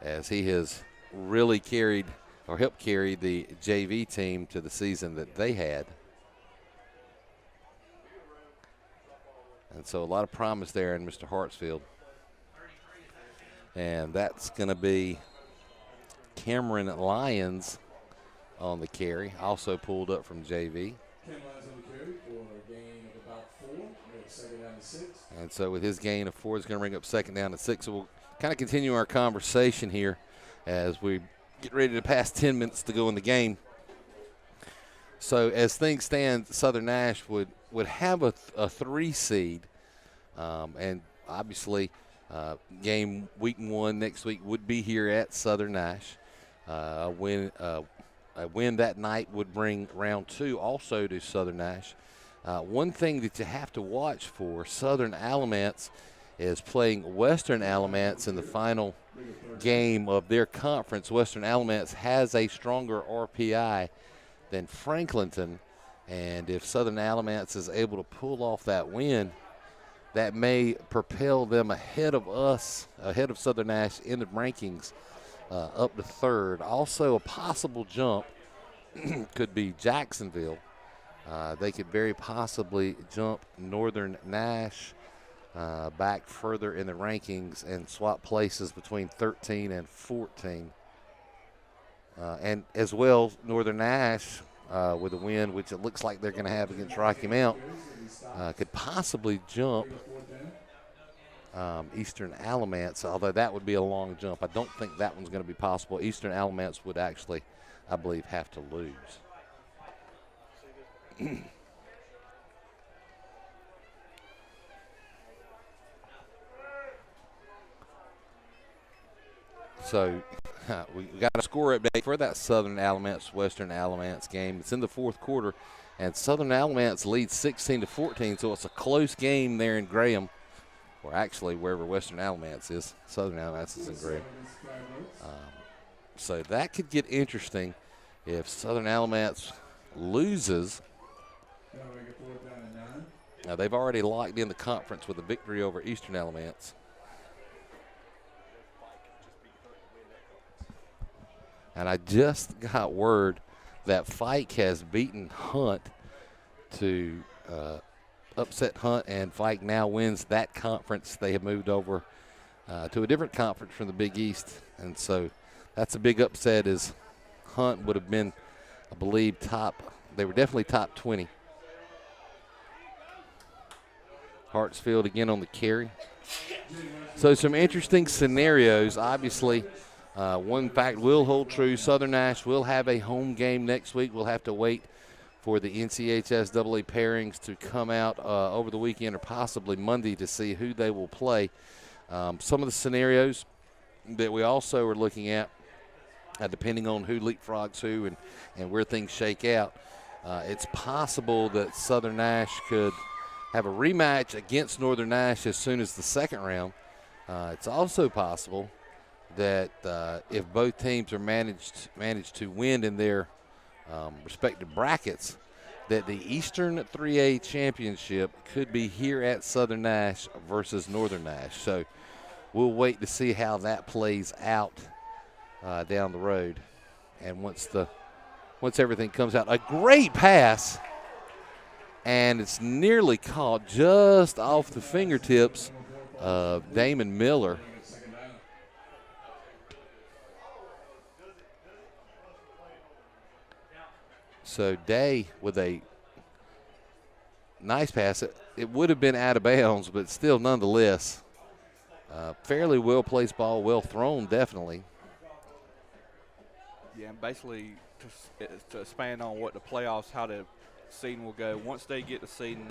as he has really carried or helped carry the JV team to the season that they had. And so a lot of promise there in Mr. Hartsfield. And that's going to be Cameron Lyons on the carry, also pulled up from JV. And so with his gain of 4, it's going to bring up 2nd down and 6. So we'll kind of continue our conversation here as we get ready to pass 10 minutes to go in the game. So as things stand, Southern Nash would would have a 3 seed, and obviously game week 1 next week would be here at Southern Nash. A win that night would bring round 2 also to Southern Nash. One thing that you have to watch for, Southern Alamance is playing Western Alamance in the final game of their conference. Western Alamance has a stronger RPI than Franklinton, and if Southern Alamance is able to pull off that win, that may propel them ahead of us, ahead of Southern Nash in the rankings, up to 3rd. Also, a possible jump could be Jacksonville. They could very possibly jump Northern Nash back further in the rankings and swap places between 13 and 14. And as well, Northern Nash, with a win, which it looks like they're going to have against Rocky Mount, could possibly jump Eastern Alamance, although that would be a long jump. I don't think that one's going to be possible. Eastern Alamance would actually, I believe, have to lose. So we got a score update for that Southern Alamance Western Alamance game. It's in the 4th quarter, and Southern Alamance leads 16-14. So it's a close game there in Graham, or actually wherever Western Alamance is. Southern Alamance is in Graham. So that could get interesting if Southern Alamance loses. Now they've already locked in the conference with a victory over Eastern Alamance. And I just got word that Fike has beaten Hunt to upset Hunt, and Fike now wins that conference. They have moved over to a different conference from the Big East, and so that's a big upset, as Hunt would have been, I believe, they were definitely top 20. Hartsfield again on the carry. So some interesting scenarios. Obviously, one fact will hold true. Southern Nash will have a home game next week. We'll have to wait for the NCHSAA pairings to come out over the weekend or possibly Monday to see who they will play. Some of the scenarios that we also are looking at, depending on who leapfrogs who and where things shake out, it's possible that Southern Nash could have a rematch against Northern Nash as soon as the 2nd round. It's also possible that if both teams are managed to win in their respective brackets, that the Eastern 3A championship could be here at Southern Nash versus Northern Nash. So we'll wait to see how that plays out down the road. And once everything comes out, a great pass, and it's nearly caught just off the fingertips of Damon Miller. So Day with a nice pass. It would have been out of bounds, but still nonetheless, fairly well-placed ball, well thrown, definitely. Yeah, and basically to expand on what the playoffs, how the seeding will go. Once they get the seeding,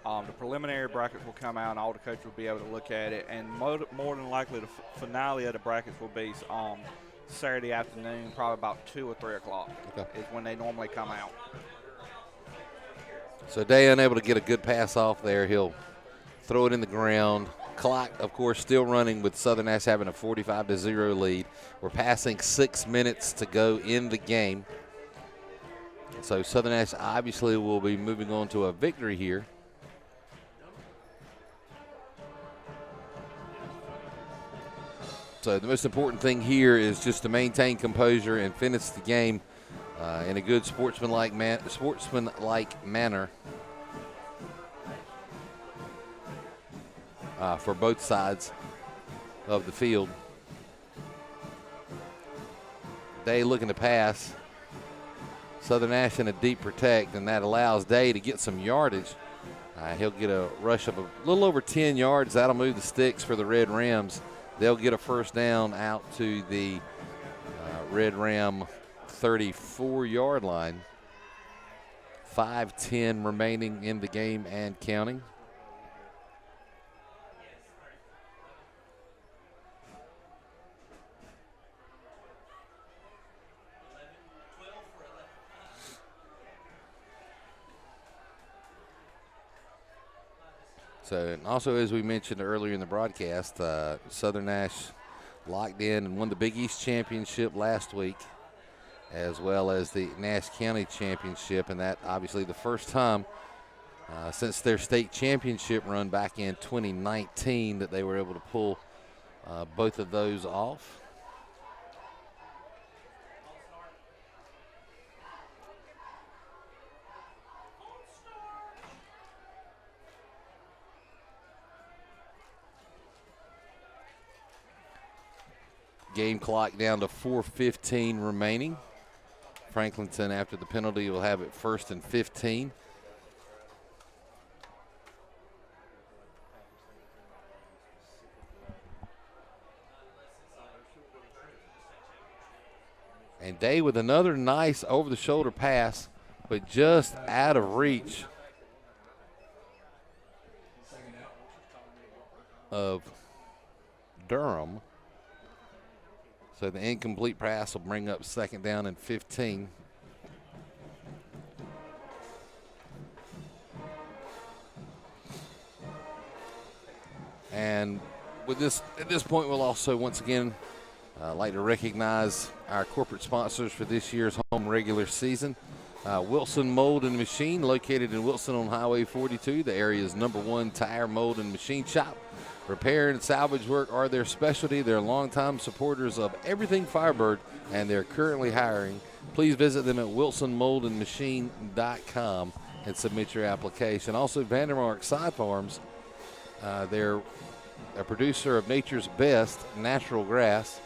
the preliminary brackets will come out, and all the coaches will be able to look at it. And more than likely, the finale of the brackets will be Saturday afternoon, probably about 2 or 3 o'clock is when they normally come out. So Day unable to get a good pass off there. He'll throw it in the ground. Clock, of course, still running with Southern Nash having a 45-0 lead. We're passing 6 minutes to go in the game. So Southern Nash obviously will be moving on to a victory here. So the most important thing here is just to maintain composure and finish the game in a good sportsmanlike manner for both sides of the field. Day looking to pass. Southern Nash in a deep protect, and that allows Day to get some yardage. He'll get a rush of a little over 10 yards. That'll move the sticks for the Red Rams. They'll get a first down out to the Red Ram 34-yard line. 5:10 remaining in the game and counting. So, and also, as we mentioned earlier in the broadcast, Southern Nash locked in and won the Big East Championship last week, as well as the Nash County Championship, and that obviously the first time since their state championship run back in 2019 that they were able to pull both of those off. Game clock down to 4:15 remaining. Franklinton, after the penalty, will have it 1st and 15. And Day with another nice over-the-shoulder pass, but just out of reach of Durham. So the incomplete pass will bring up 2nd down and 15. And with this, at this point, we'll also once again like to recognize our corporate sponsors for this year's home regular season. Wilson Mold and Machine, located in Wilson on Highway 42, the area's #1 tire, mold, and machine shop. Repair and salvage work are their specialty. They're longtime supporters of everything Firebird, and they're currently hiring. Please visit them at wilsonmoldandmachine.com and submit your application. Also, Vandermark Side Farms, they're a producer of nature's best natural grass,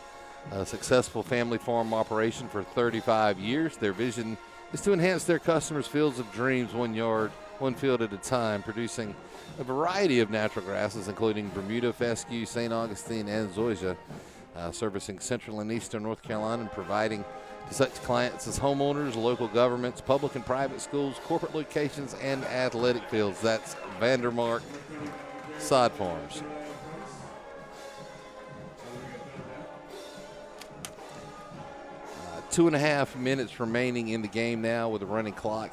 a successful family farm operation for 35 years. Their vision is to enhance their customers' fields of dreams, 1 yard, 1 field at a time, producing a variety of natural grasses, including Bermuda, fescue, St. Augustine, and zoysia, servicing central and eastern North Carolina and providing to such clients as homeowners, local governments, public and private schools, corporate locations, and athletic fields. That's Vandermark Sod Farms. Two and a half minutes remaining in the game now with a running clock.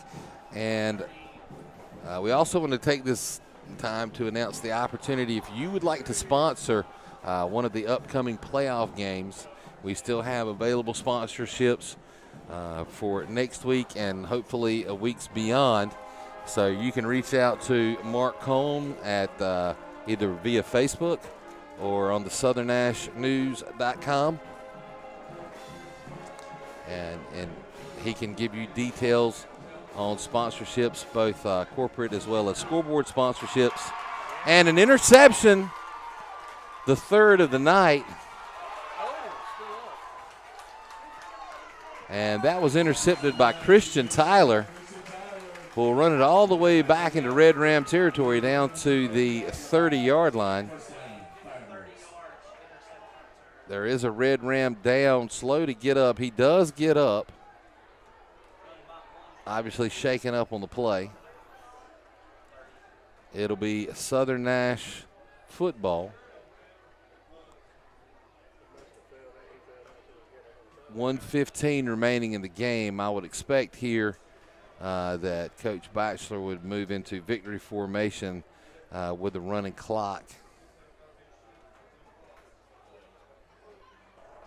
And we also want to take this time to announce the opportunity. If you would like to sponsor one of the upcoming playoff games, we still have available sponsorships for next week and hopefully weeks beyond. So you can reach out to Mark Cohn at either via Facebook or on the southernnashnews.com. And he can give you details on sponsorships, both corporate as well as scoreboard sponsorships. And an interception, the 3rd of the night. And that was intercepted by Christian Tyler. We'll run it all the way back into Red Ram territory down to the 30-yard line. There is a Red Ram down, slow to get up. He does get up. Obviously shaken up on the play. It'll be Southern Nash football. 1:15 remaining in the game. I would expect here that Coach Batchelor would move into victory formation with the running clock.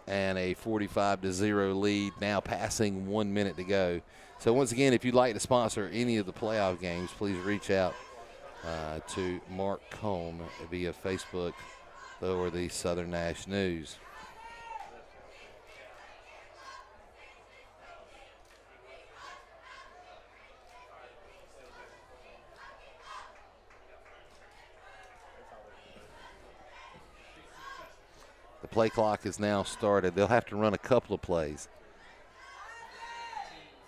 And a 45-0 lead, now passing 1 minute to go. So once again, if you'd like to sponsor any of the playoff games, please reach out to Mark Cohn via Facebook or the Southern Nash News. The play clock is now started. They'll have to run a couple of plays.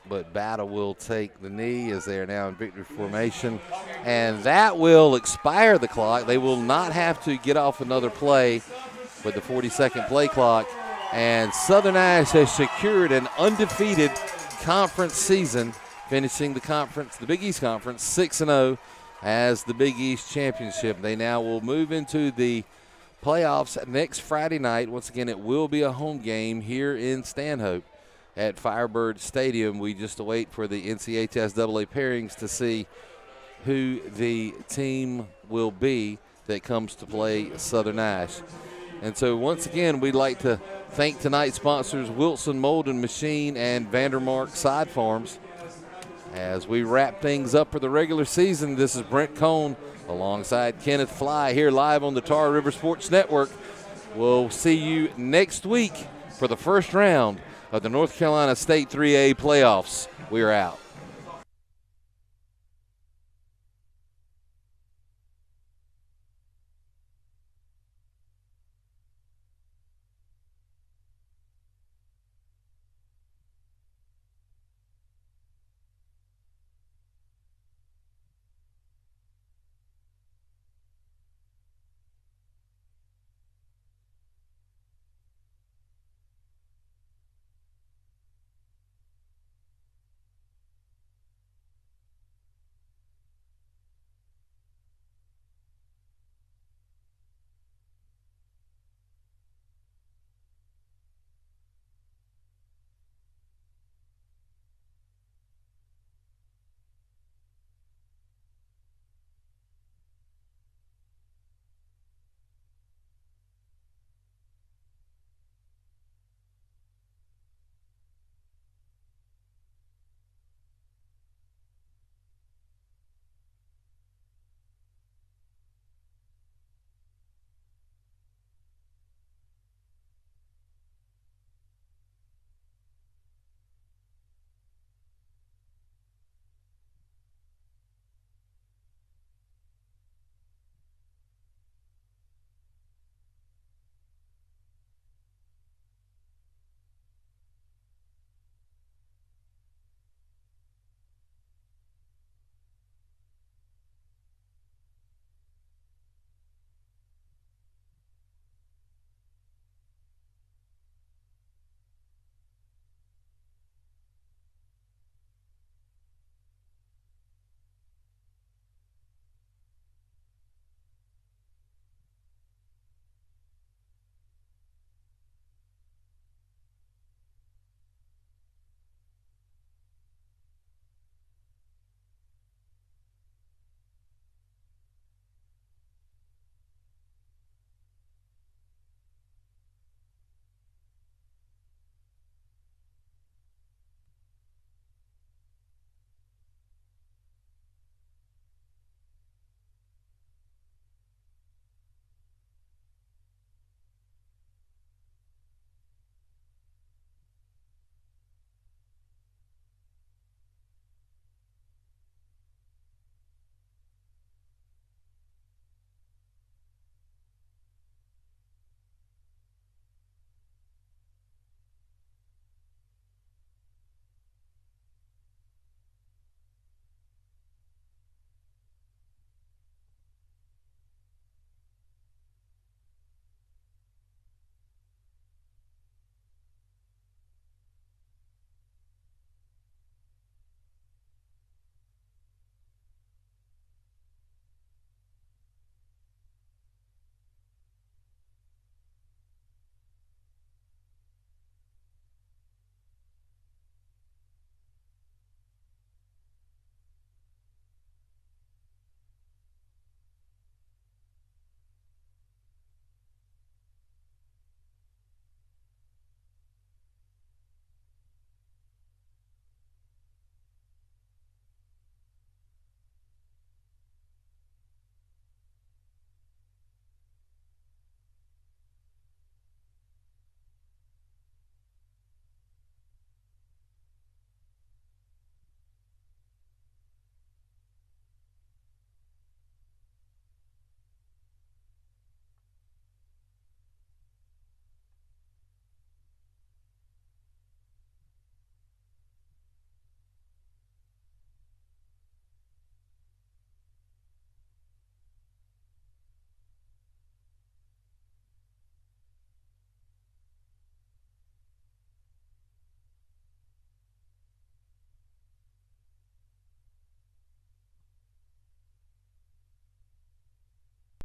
But Battle will take the knee as they are now in victory formation. And that will expire the clock. They will not have to get off another play with the 40-second play clock. And Southern Nash has secured an undefeated conference season finishing the conference, the Big East Conference, 6-0 as the Big East Championship. They now will move into the playoffs next Friday night. Once again, it will be a home game here in Stanhope at Firebird Stadium. We just await for the NCHSAA pairings to see who the team will be that comes to play Southern Nash. And so once again, we'd like to thank tonight's sponsors, Wilson Mold and Machine and Vandermark Side Farms. As we wrap things up for the regular season, this is Brent Cohn alongside Kenneth Fly here live on the Tar River Sports Network. We'll see you next week for the first round of the North Carolina State 3A playoffs. We're out.